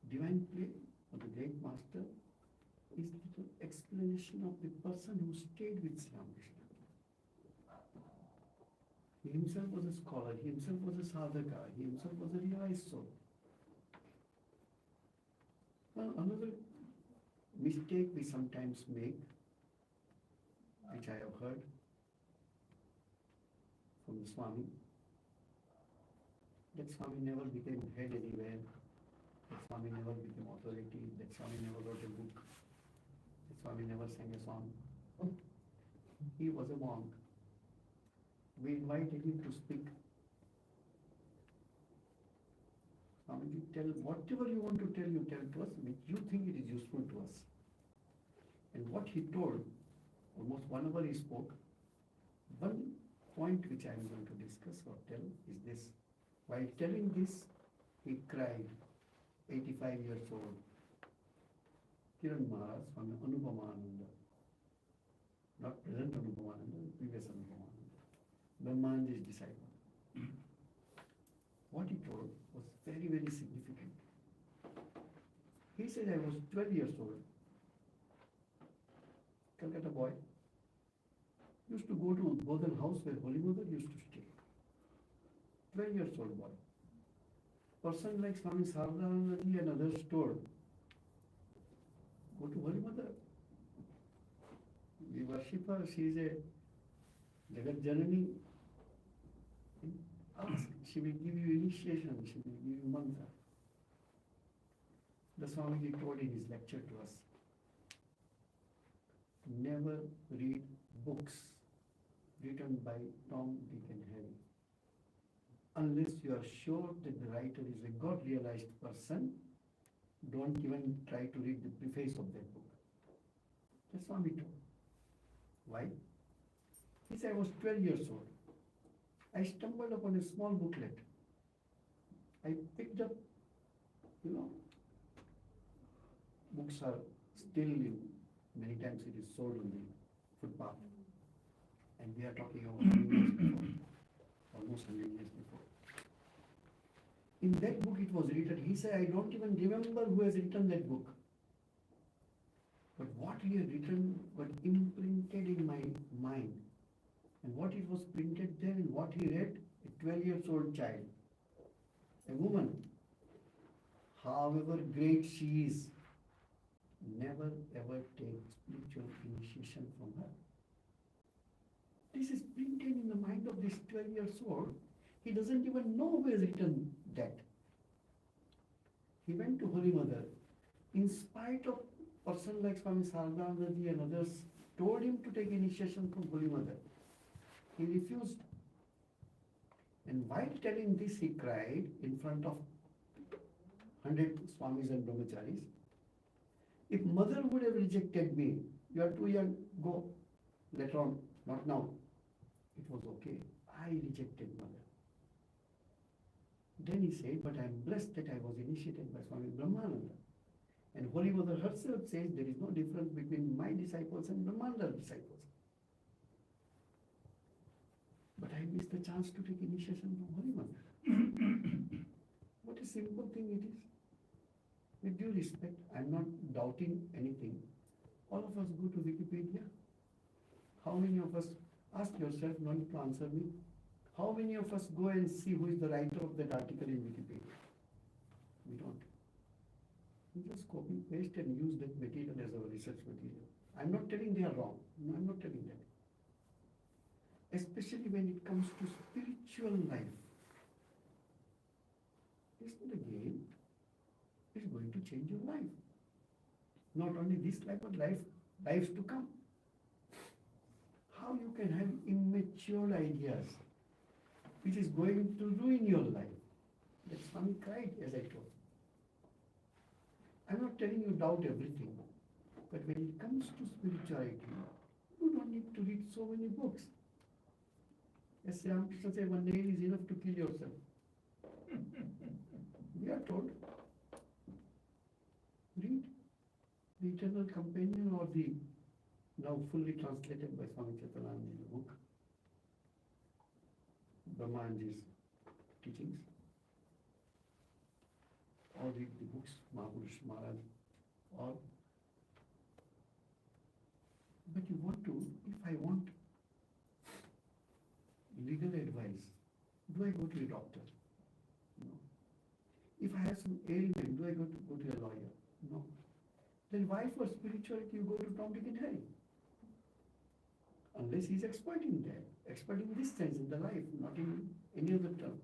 Speaker 3: Divine play of the great master is the explanation of the person who stayed with Sri Ramakrishna. He himself was a scholar, he himself was a sadhaka, he himself was a realized soul. Well, another mistake we sometimes make, which I have heard from the Swami, that Swami never became head anywhere, that Swami never became authority, that Swami never wrote a book, that Swami never sang a song. He was a monk. We invited him to speak. Swamiji, tell whatever you want to tell, you tell to us, which you think it is useful to us. And what he told, almost 1 hour he spoke. One point which I am going to discuss or tell is this. While telling this, he cried, 85 years old. Kiran Maharaj, Swami Anupamananda. Not present Anupamananda, previous Anupamananda. Brahmanji's disciple. What he told was very, very significant. He said, I was 12 years old. Calcutta boy. Used to go to Bodhan house where Holy Mother used to stay. 12 years old boy. Person like Swami Sardanandaji and others told, go to Holy Mother. We worship her, she is a Jagat Janani. Ask, she will give you initiation, she will give you mantra. The Swamiji told in his lecture to us, never read books written by Tom, Dick and Harry unless you are sure that the writer is a God-realized person. Don't even try to read the preface of that book. That's Swami told. Why? He said, I was 12 years old. I stumbled upon a small booklet. I picked up, books are still many times it is sold on the footpath. And we are talking about 100 years before, almost 100 years before. In that book it was written, he said, I don't even remember who has written that book. But what he had written got imprinted in my mind. And what it was printed there and what he read, a 12 years old child, a woman, however great she is, never ever take spiritual initiation from her. This is printed in the mind of this 12 years old. He doesn't even know who has written that. He went to Holy Mother. In spite of person like Swami Saranandaji and others told him to take initiation from Holy Mother, he refused. And while telling this, he cried in front of 100 Swamis and Brahmacharis, if Mother would have rejected me, you are too young, go, later on, not now. It was okay. I rejected Mother. Then he said, but I am blessed that I was initiated by Swami Brahmananda. And Holy Mother herself says there is no difference between my disciples and Brahmananda's disciples. But I missed the chance to take initiation from Holy Mother. What a simple thing it is. With due respect, I am not doubting anything. All of us go to Wikipedia. How many of us, ask yourself, no need to answer me, how many of us go and see who is the writer of that article in Wikipedia? We don't. We just copy, paste and use that material as our research material. I'm not telling they are wrong. No, I'm not telling that. Especially when it comes to spiritual life. It's not a game. It's going to change your life. Not only this life, but lives to come. How you can have immature ideas which is going to ruin your life? That Swami cried, as I told. I'm not telling you doubt everything, but when it comes to spirituality, you don't need to read so many books. As Sri Ramakrishna said, one nail is enough to kill yourself. We are told, read the Eternal Companion or the now fully translated by Samachittananada book, Brahmanji's teachings, or read the books, Mahapurush Maharaj, or, but you want to, if I want legal advice, do I go to a doctor? No. If I have some ailment, do I go to a lawyer? No. Then why for spirituality you go to Tom, Dick and Harry? Unless he's exploiting that, exploiting this sense in the life, not in any other term.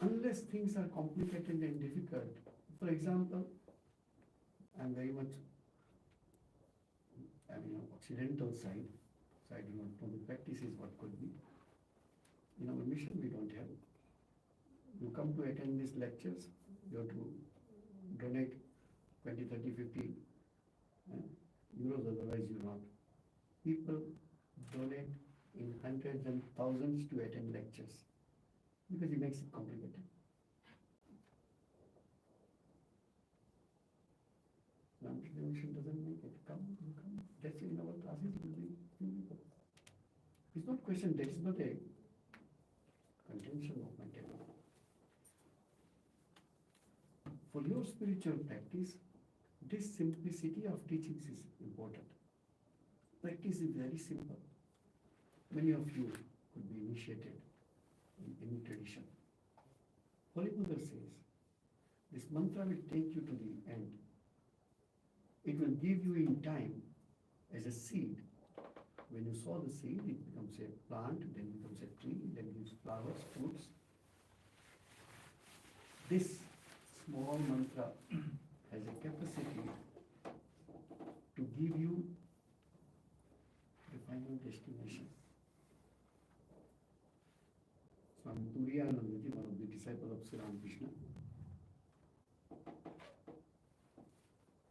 Speaker 3: Unless things are complicated and difficult. For example, I'm very much, Occidental side, so I do not know the practices what could be. In our mission we don't have. You come to attend these lectures, you have to donate 20, 30, 50 euros, otherwise you not. People donate in hundreds and thousands to attend lectures because it makes it complicated. Ramakrishna mission doesn't make it. Come. That's in our classes will be few people. It's not question, that is not a contention of my table. For your spiritual practice, this simplicity of teachings is important. Practice is very simple. Many of you could be initiated in any tradition. Holy Mother says, this mantra will take you to the end. It will give you in time as a seed. When you sow the seed, it becomes a plant, then becomes a tree, then gives flowers, fruits. This small mantra has a capacity to give you the final destination. Swami Turiyanandaji, one of the disciples of Sri Ramakrishna,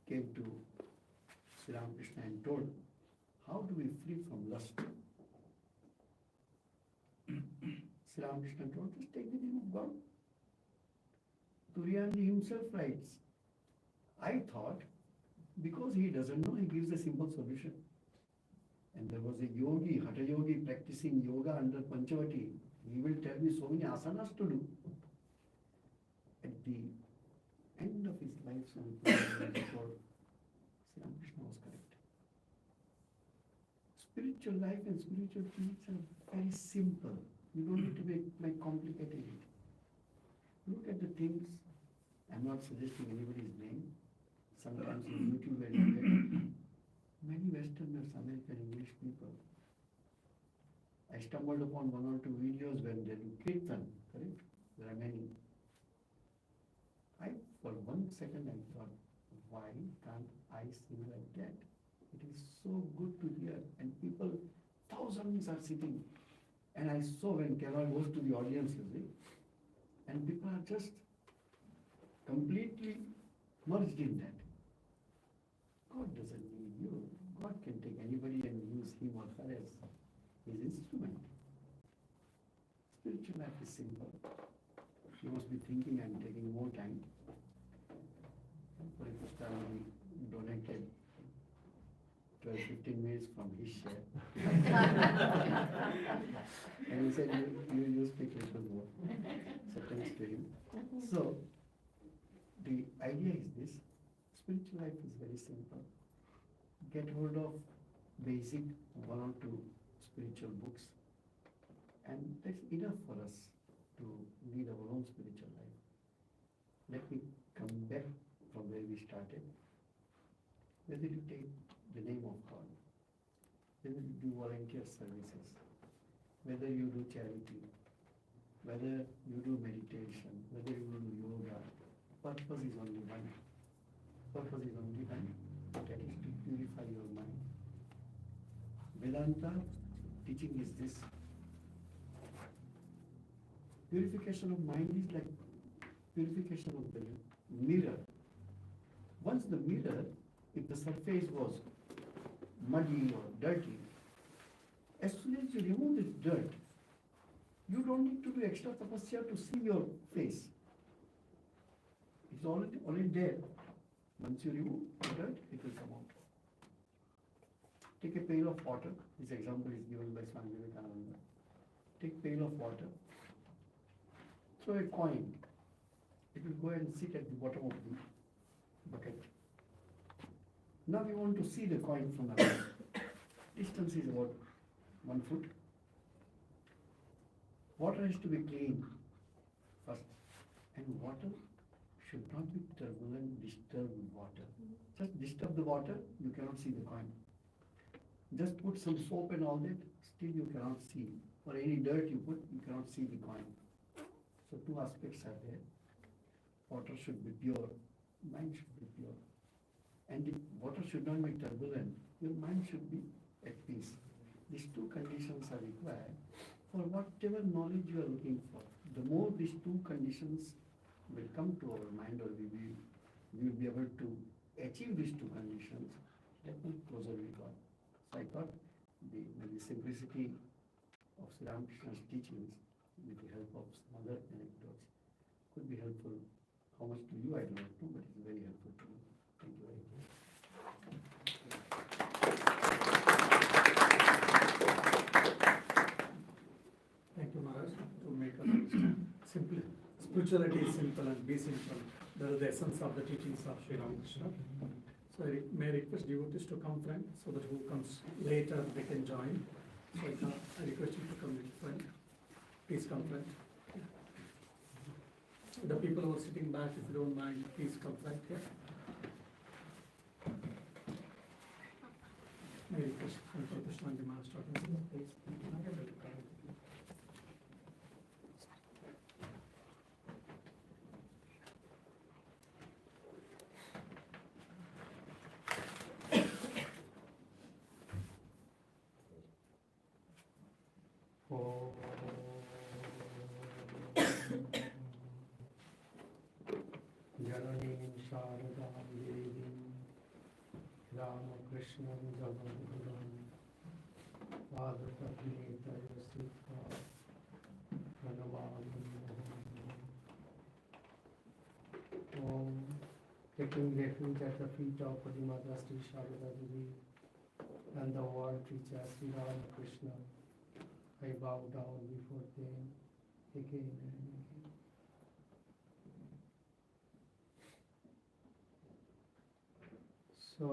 Speaker 3: came to Sri Ramakrishna and told, how do we free from lust? Sri Ramakrishna told, just take the name of God. Turiyanji himself writes, I thought, because he doesn't know, he gives a simple solution. And there was a yogi, Hatha yogi, practicing yoga under Panchavati. He will tell me so many asanas to do. At the end of his life, Swami Turiyanji told, Sri Ramakrishna was correct. Spiritual life and spiritual things are very simple. You don't need to make complicated it. Look at the things. I'm not suggesting anybody's name. Sometimes in YouTube where you get many Westerners, American English people. I stumbled upon one or two videos when they do kirtan, correct? There are many. For 1 second I thought, why can't I sing like that? It is so good to hear, and people, thousands are sitting. And I saw when Kerala goes to the audience, you see, and people are just completely merged in that. God doesn't need you. God can take anybody and use him or her as his instrument. Spiritual life is simple. You must be thinking I'm taking more time. Paritushtananda donated 12-15 minutes from his share. And he said, you speak a little more. So thanks to him. So, the idea is this. Spiritual life is very simple. Get hold of basic 1 or 2 spiritual books, and that's enough for us to lead our own spiritual life. Let me come back from where we started. Whether you take the name of God, whether you do volunteer services, whether you do charity, whether you do meditation, whether you do yoga, purpose is only one. Purpose is only one. That is to purify your mind. Vedanta teaching is this. Purification of mind is like purification of the mirror. Once the mirror, if the surface was muddy or dirty, as soon as you remove this dirt, you don't need to do extra tapasya to see your face. It's already there. Once you remove the dirt, it will come out. Take a pail of water. This example is given by Swami Vivekananda. Take a pail of water. Throw a coin. It will go and sit at the bottom of the bucket. Now we want to see the coin from the distance is about 1 foot. Water has to be clean first, and water should not be turbulent, disturbed water. Just disturb the water, you cannot see the coin. Just put some soap and all that, still you cannot see. Or any dirt you put, you cannot see the coin. So 2 aspects are there. Water should be pure, mind should be pure. And the water should not be turbulent, your mind should be at peace. These 2 conditions are required for whatever knowledge you are looking for. The more these 2 conditions will come to our mind, or we will be able to achieve these 2 conditions, that will closer with God. So I thought the simplicity of Sri Ramakrishna's teachings, with the help of some other anecdotes, could be helpful. How much to you I don't know, but it's very helpful to me. Thank you very much.
Speaker 1: Thank you, Maharaj, to make us understand. Simply, spirituality is simple and be simple. That is the essence of the teachings of Sri Ramakrishna. So I may request devotees to come front, so that who comes later they can join. So I request you to come in front. Please come front. The people who are sitting back, if you don't mind, please come front here. May I request Paritushtananda Maharaj talking, please.
Speaker 3: Krishna Jagadanam Padapatnetaya Sikha Om, taking refuge at the feet of Holy Mother Sri Sharada Devi and the world teacher Sri Krishna, I bow down before them again and again. So,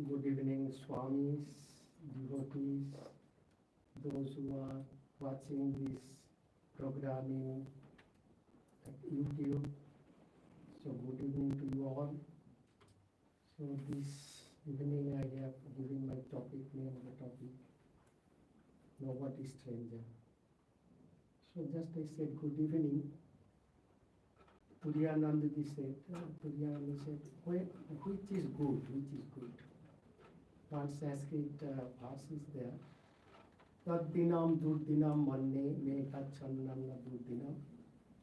Speaker 3: good evening, Swamis, devotees, those who are watching this programming at YouTube. So, good evening to you all. So, this evening I have given my topic name, the topic, Nobody Stranger. So, just I said good evening. Turiyanandaji said, which is good, which is good. One Sanskrit verse is there. Tadinam durdinam manne megachannam na durdinam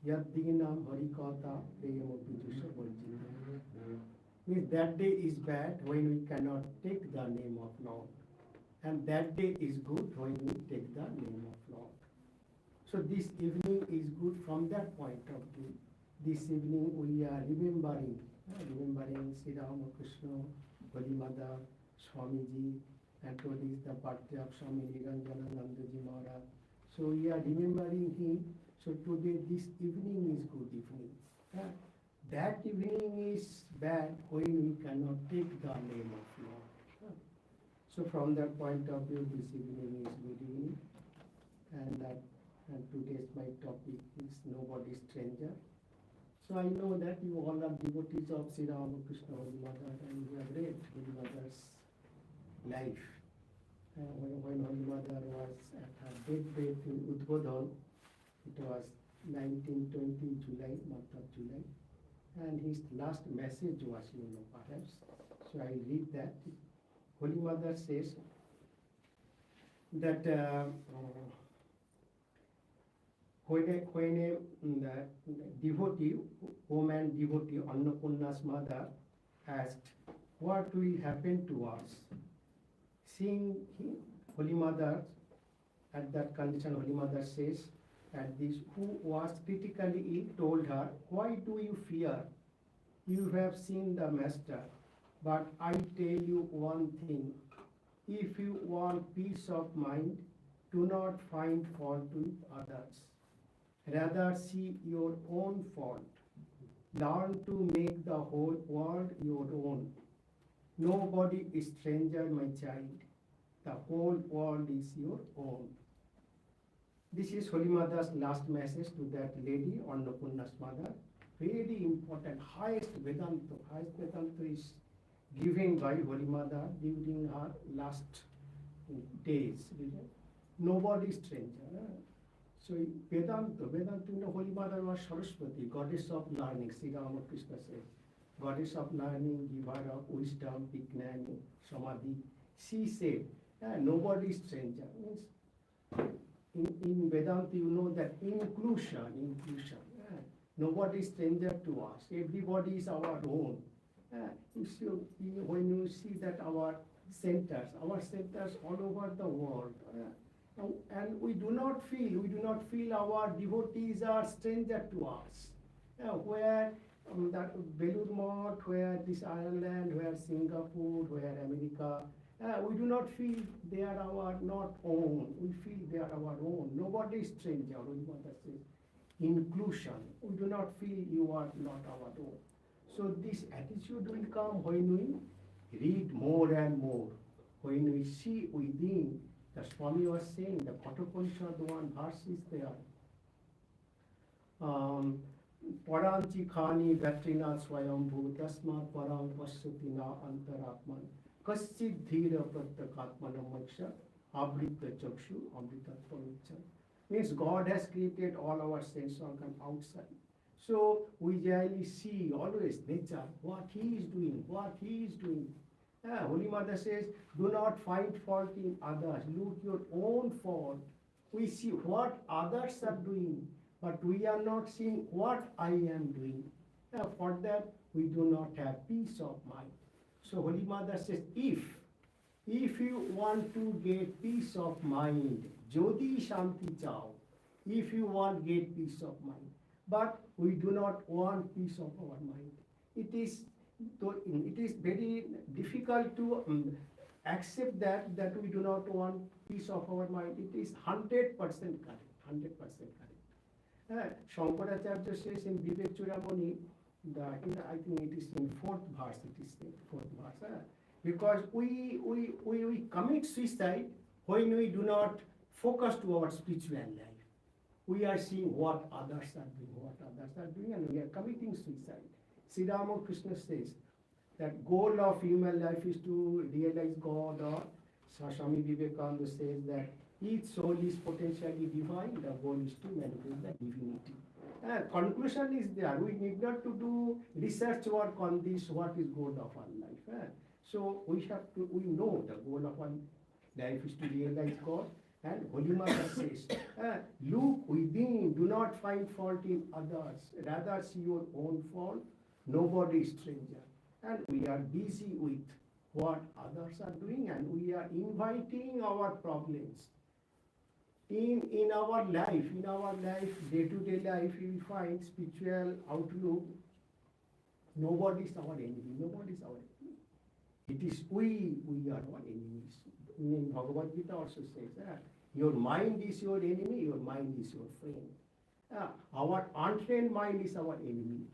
Speaker 3: yaddinam harikata prema pujusha valjina. Means that day is bad when we cannot take the name of Lord. And that day is good when we take the name of Lord. So this evening is good from that point of view. This evening we are remembering Sri Ramakrishna, Holy Mother, Swamiji, and today is the birthday of Swami Niranjananandaji Maharaj. So we are remembering him. So today this evening is good evening. That evening is bad when we cannot take the name of Lord. So from that point of view, this evening is good evening. And today's my topic is Nobody Stranger. So I know that you all are devotees of Sri Ramakrishna Holy Mother and you have read Holy Mother's life. When Holy Mother was at her deathbed in Udbodhan, it was 1920 July, month of July, and his last message was, perhaps. So I read that. Holy Mother says that when a devotee, woman devotee, Annapurna's mother, asked, what will happen to us? Seeing Holy Mother, at that condition, Holy Mother says, at this, who was critically ill, told her, why do you fear? You have seen the Master. But I tell you one thing, if you want peace of mind, do not find fault with others. Rather see your own fault. Learn to make the whole world your own. Nobody is stranger, my child. The whole world is your own. This is Holy Mother's last message to that lady, Annapurna's mother. Very important, highest Vedanta. Highest Vedanta is given by Holy Mother during her last days. Nobody is stranger. So Vedanta, Holy Mother was Saraswati, goddess of learning, Sri Ramakrishna says. Goddess of learning, giver of wisdom, Vijnana, Samadhi. She said, nobody is stranger. In Vedanta, you know that inclusion. Nobody is stranger to us. Everybody is our own. When you see that our centers all over the world, and we do not feel our devotees are stranger to us. Where that Belur Math, where this Ireland, where Singapore, where America, we do not feel they are our not own. We feel they are our own. Nobody is stranger. Holy Mother says, inclusion. We do not feel you are not our own. So this attitude will come when we read more and more, when we see within. The Swami was saying, the Kathopanishad one verse is there. Paranchi khani vatrina swayambhu tasmat parang pashyati na antaratman kaschid dhira prattakatmana moksha abrita chakshu amritatvarucha. Means God has created all our sense organ outside. So we really see always nature, what He is doing. Holy Mother says, do not find fault in others, look your own fault. We see what others are doing, but we are not seeing what I am doing. For that, we do not have peace of mind.
Speaker 4: So Holy Mother says, if you want to get peace of mind, Jodi Shanti Chao, if you want get peace of mind, but we do not want peace of our mind. It is very difficult to accept that we do not want peace of our mind. It is 100% correct, 100% correct. Shankaracharya says in Vivek Chudamani, I think it is in fourth verse, because we commit suicide when we do not focus to our spiritual life. We are seeing what others are doing, and we are committing suicide. Sri Ramakrishna says that goal of human life is to realize God, or Swami Vivekananda says that each soul is potentially divine, the goal is to manifest the divinity. Conclusion is there. We need not to do research work on this, what is goal of our life. So we know the goal of our life is to realize God. And Holy Mother says, look within, do not find fault in others, rather see your own fault, nobody is stranger. And we are busy with what others are doing, and we are inviting our problems. In our life, day-to-day life, we find spiritual outlook, nobody is our enemy, It is we are our enemies. In Bhagavad Gita also says that your mind is your enemy, your mind is your friend. Our untrained mind is our enemy.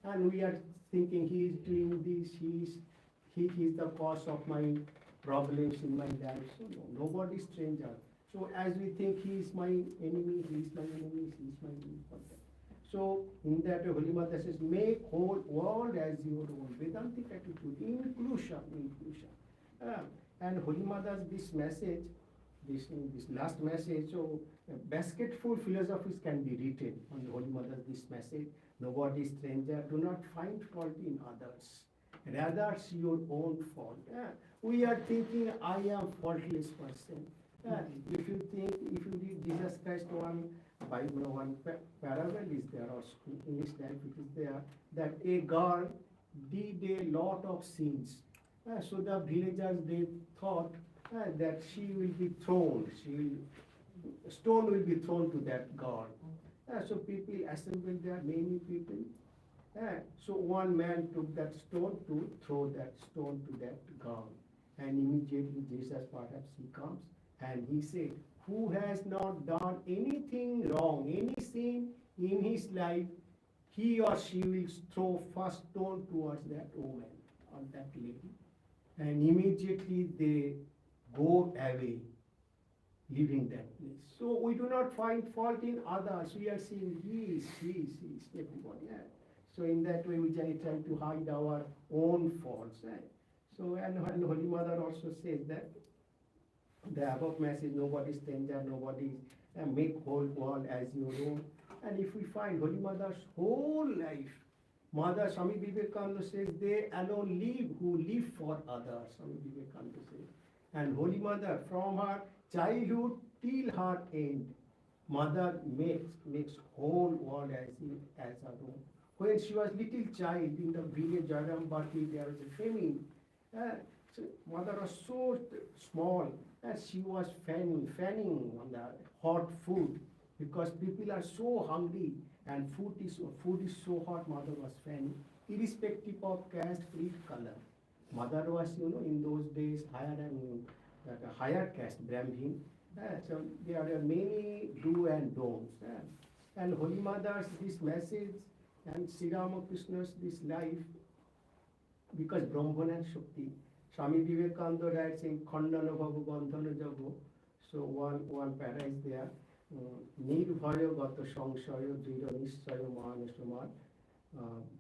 Speaker 4: And we are thinking he is doing this, he is the cause of my problems in my life. So no, nobody is stranger. So as we think he is my enemy, he is my enemy. So in that Holy Mother says, make whole world as your own. Vedantic attitude, inclusion. And Holy Mother's this message, this last message, so a basketful philosophies can be written on Holy Mother's this message. Nobody is stranger, do not find fault in others. Rather see your own fault. We are thinking I am faultless person. If you read Jesus Christ one parable is there, or English life it is there, that a girl did a lot of sins. So the villagers, they thought that she will be thrown, stone will be thrown to that girl. So people assembled there, many people. So one man took that stone to throw that stone to that girl. And immediately Jesus, perhaps he comes and he said, who has not done anything wrong, any sin in his life, he or she will throw first stone towards that woman or that lady. And immediately they go away, leaving that place. So we do not find fault in others. We are saying, he is, everybody. So in that way we try to hide our own faults. So and Holy Mother also says that the above message, nobody stranger, nobody make whole world as your own. And if we find Holy Mother's whole life, Mother Swami Vivekananda says, they alone live who live for others, Swami Vivekananda says. And Holy Mother, from her childhood till her end, Mother makes whole world as her own. When she was little child in the village Jadambati, there was a famine. So Mother was so small, she was fanning on the hot food, because people are so hungry and food is so hot. Mother was fanning, irrespective of caste, creed, color. Mother was, in those days higher caste, Brahmin. So there are many do and don'ts. And Holy Mother's this message and Sri Ramakrishna's this life, because Brahmana Shakti, Swami Vivekananda writes in Khandana Bhavu Bandhana Jago. So one para is there. Nirbhayo Gata Sangshayo Dhira Nishayo Mahanashtaman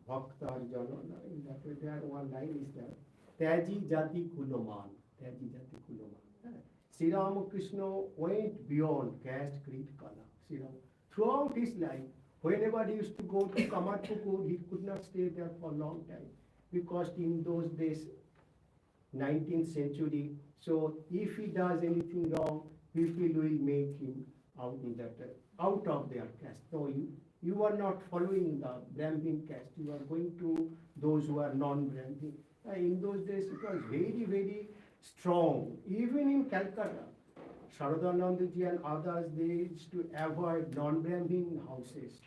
Speaker 4: Bhaktar Jana. In that way, there one line is there. Tyaji Jati Kuloman. Sri Ramakrishna went beyond caste, creed, color. Throughout his life, whenever he used to go to Kamarpukur, he could not stay there for a long time, because in those days, 19th century, so if he does anything wrong, people will make him out of their caste. So you are not following the Brahmin caste, you are going to those who are non-Brahmin. In those days, it was very, very strong. Even in Calcutta, Sharadanandaji and others, they used to avoid non-Brahmin houses,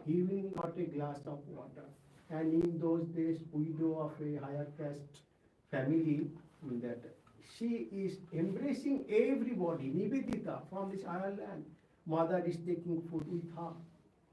Speaker 4: even not a glass of water. And in those days, widow of a higher caste family, that she is embracing everybody. Nivedita from this Ireland, mother is taking food with her.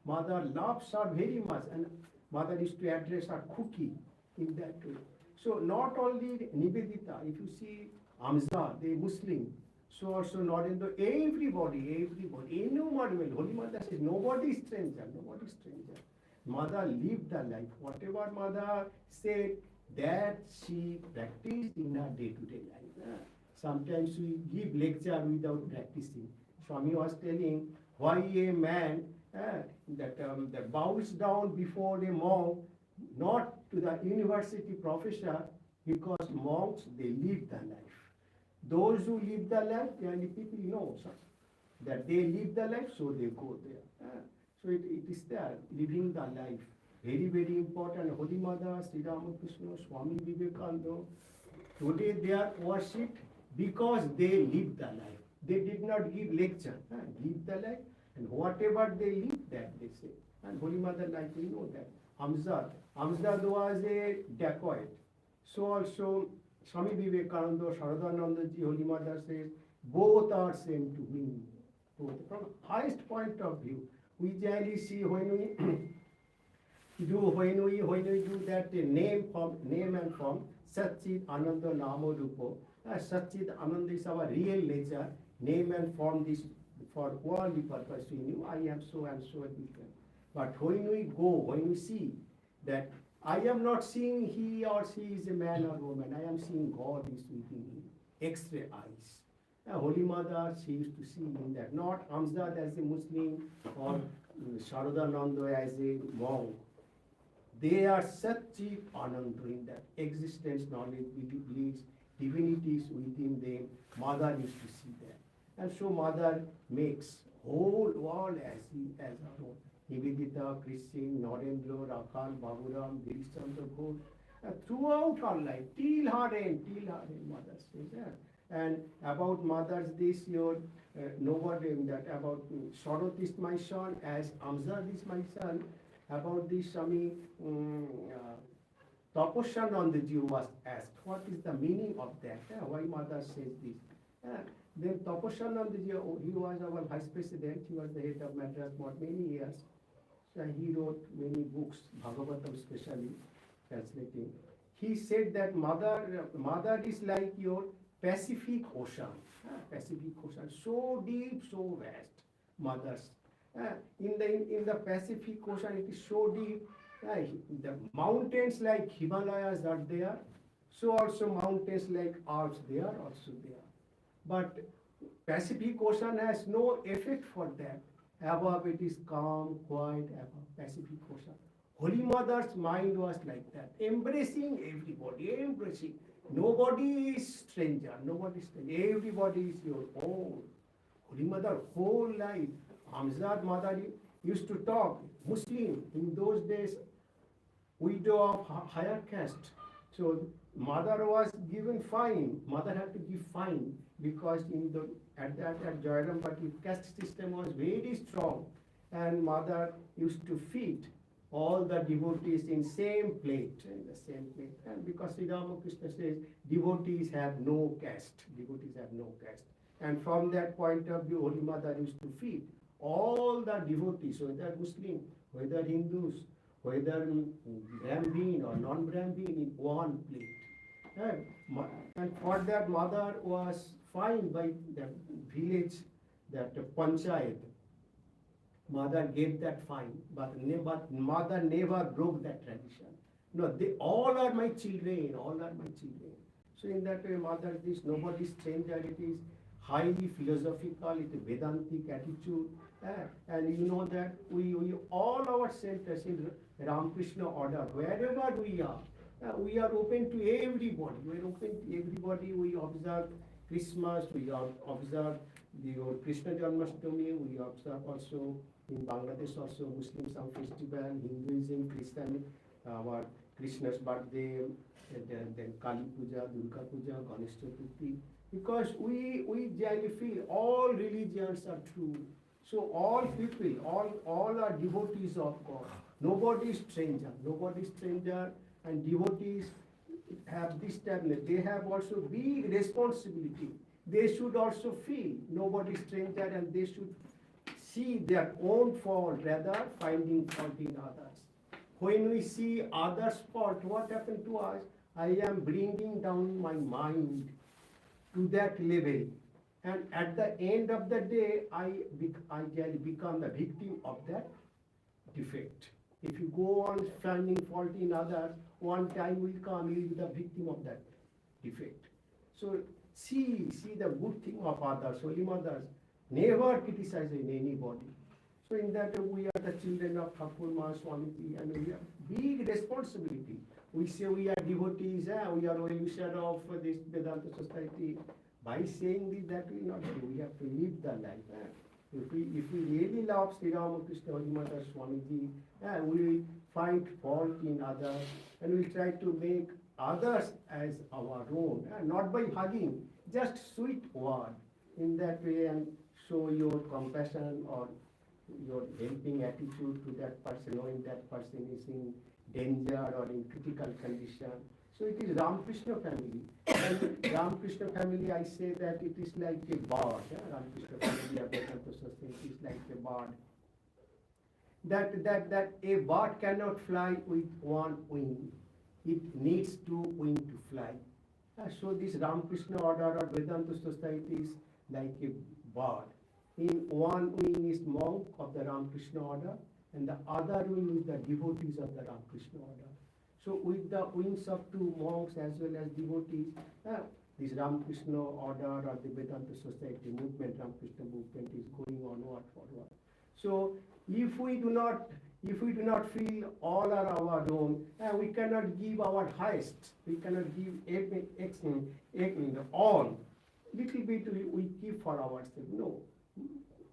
Speaker 4: Mother loves her very much, and mother used to address her cookie in that way. So not only Nivedita, if you see Amza, the Muslim, so also Narendra, everybody, innumerable. Holy Mother says, nobody is stranger, nobody is stranger. Mother lived the life. Whatever mother said, that she practiced in her day-to-day life. Sometimes we give lecture without practicing. Swami was telling why a man that bows down before a monk, not to the university professor, because monks, they live the life. Those who live the life, the people know that they live the life, so they go there. So it is there, living the life. Very, very important. Holy Mother, Sri Ramakrishna, Swami Vivekananda, today they are worshipped because they live the life. They did not give lecture, live the life, and whatever they live, that they say. And Holy Mother, like we know that. Amjad was a dacoit. So also, Swami Vivekananda, Sharadanandaji, Holy Mother says, both are same to me. Both. From highest point of view, we generally see when we do that name and form, Satchit Ananda Namo Rupo. Satchit Ananda is our real nature. Name and form this for worldly purpose. We knew I am so and so and different. But when we see that I am not seeing he or she is a man or woman, I am seeing God is within me. X-ray eyes. Holy Mother, she used to see in that, not Amjad as a Muslim or Sharadananda as a monk. They are Satchit Ananda in that existence, knowledge, beliefs, divinities within them. Mother used to see that. And so Mother makes whole world as her own. Nivedita, Christine, Narendra, Rakhal, Baburam, Girishchandra Ghosh, throughout her life, till her end, Mother says. And about Mother's this year, nobody that about Sharat is my son, as Amjad is my son. About this, Swami Tapasyanandaji was asked, what is the meaning of that? Why Mother says this? Then Tapasyanandaji, he was our vice president, he was the head of Madras for many years. So he wrote many books, Bhagavatam especially, translating. He said that mother is like your Pacific Ocean. Pacific Ocean, so deep, so vast. Mothers. In the Pacific Ocean, it is so deep. The mountains like Himalayas are there. So also mountains like Alps, they are also there. But Pacific Ocean has no effect for that. Above it is calm, quiet, above Pacific Ocean. Holy Mother's mind was like that, embracing everybody, embracing. Nobody is stranger, everybody is your own. Holy Mother, whole life, Amjad Mother used to talk, Muslim, in those days, widow of higher caste. So Mother was given fine, Mother had to give fine, because at Jairampati, caste system was very strong, and Mother used to feed all the devotees in the same plate. And because Sri Ramakrishna says, devotees have no caste, And from that point of view, Holy Mother used to feed all the devotees, whether Muslim, whether Hindus, whether Brahmin or non-Brahmin, in one plate. And for that, Mother was fined by the village, that Panchayat. Mother gave that fine, but Mother never broke that tradition. No, they all are my children, So in that way, Mother is nobody's stranger. It is highly philosophical, it is Vedantic attitude. And you know that we all our centers in Ramakrishna order, wherever we are open to everybody. We are open to everybody. We observe Christmas, we observe the Krishna Janmashtami, we observe also in Bangladesh also Muslim some festival, Hinduism, Christianity, our Krishna's birthday, and then Kali Puja, Durga Puja, Ganesh Chaturthi, because we generally feel all religions are true. So all people, all are devotees of God. Nobody is stranger, and devotees have this tablet. They have also big responsibility. They should also feel nobody is stranger, and they should see their own fault rather finding fault in others. When we see others' fault, what happened to us? I am bringing down my mind to that level, and at the end of the day, I become the victim of that defect. If you go on finding fault in others, one time will come, you will be the victim of that defect. So see the good thing of others. Holy mothers never criticizing anybody. So in that we are the children of Thakur Ma Swamiji, and we have big responsibility. We say we are devotees, we are well-wishers of this Vedanta society. By saying this, that will not do. We have to live the life. If we really love Sri Ramakrishna Holy Mother Swamiji, we will find fault in others, and we will try to make others as our own, not by hugging, just sweet word in that way, and show your compassion or your helping attitude to that person, knowing that person is in danger or in critical condition. So it is Ramakrishna family. And Ramakrishna family, I say that it is like a bird. Ramakrishna family of Vedanta society is like a bird. That a bird cannot fly with one wing. It needs two wings to fly. So this Ramakrishna order or Vedanta society is like a bird. In one wing is monk of the Ramakrishna order, and the other wing is the devotees of the Ramakrishna order. So with the wings of two monks as well as devotees, this Ramakrishna order or the Vedanta society movement, Ramakrishna movement is going onward forward. So if we do not feel all are our own, we cannot give our highest. We cannot give everything, all. Little bit we keep for ourselves. No.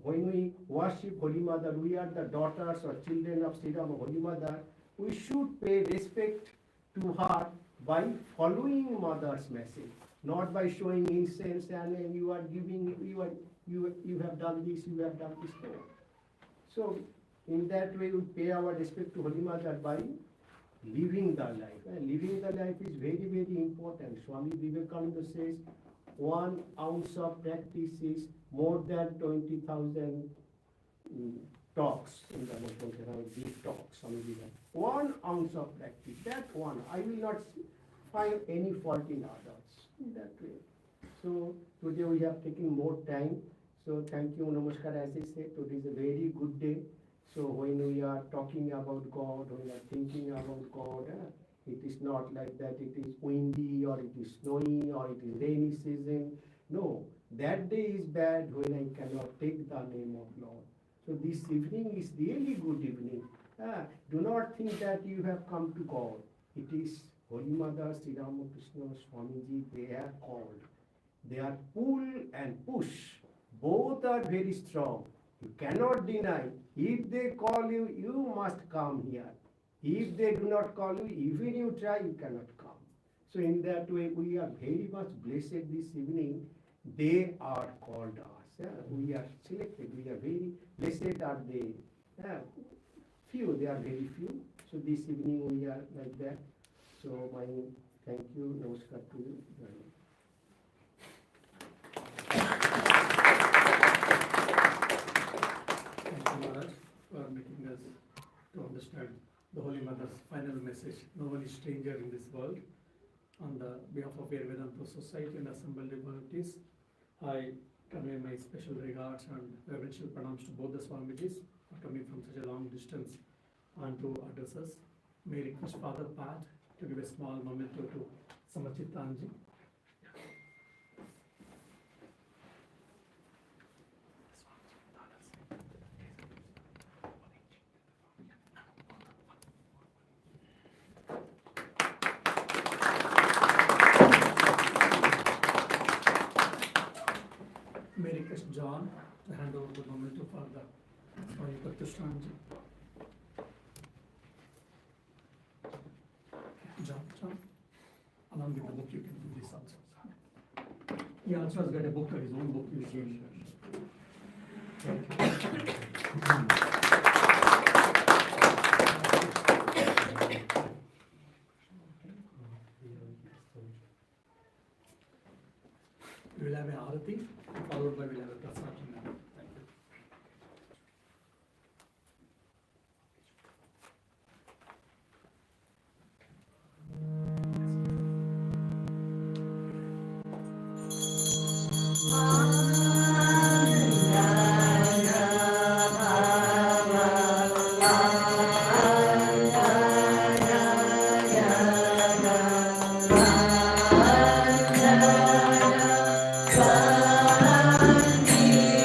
Speaker 4: When we worship Holy Mother, we are the daughters or children of Sri Rama Holy Mother. We should pay respect to her by following Mother's message, not by showing incense and you are giving, you have done this, you have done this. No. So in that way we pay our respect to Holy Mother by living the life. And living the life is very, very important. Swami Vivekananda says 1 ounce of practice is more than 20,000 talks in the Muslim deep talks. 1 ounce of practice, that one, I will not find any fault in others in that way. So today we have taken more time. So thank you, Namaskar. As I said, today is a very good day. So when we are talking about God, when we are thinking about God, it is not like that it is windy or it is snowy or it is rainy season. No, that day is bad when I cannot take the name of Lord. So this evening is really good evening. Do not think that you have come to God. It is Holy Mother, Sri Ramakrishna, Swamiji, they are called. They are pull and push. Both are very strong. You cannot deny. If they call you, you must come here. If they do not call you, even you try, you cannot come. So in that way, we are very much blessed this evening. They are called us. We are selected. We are very blessed are they. Few, they are very few. So this evening we are like that. So my thank you, namaskar to you.
Speaker 1: Thank you, Maharaj, for making us to understand the Holy Mother's final message. No one is stranger in this world. On the behalf of your Vedanta Society and assembled devotees, I convey my special regards and reverential pranams to both the Swamijis for coming from such a long distance and to address us. May I request Father Pat to give a small memento to Samachittananada. May I request John to hand over the memento for the Paritushtananda. along with the book you can do this also. He also has got a book, his own book, which he we will have a arati, followed by we'll have a prasad. Thank you.
Speaker 5: Swami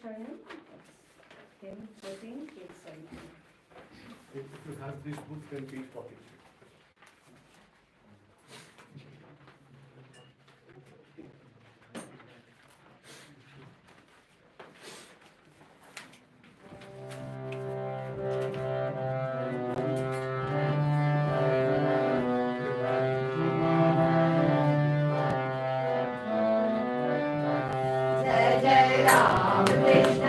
Speaker 5: Sharanam. Him, 14, page 17.
Speaker 6: If you have this book, then page 40.
Speaker 7: Jai Jai Ram Krishna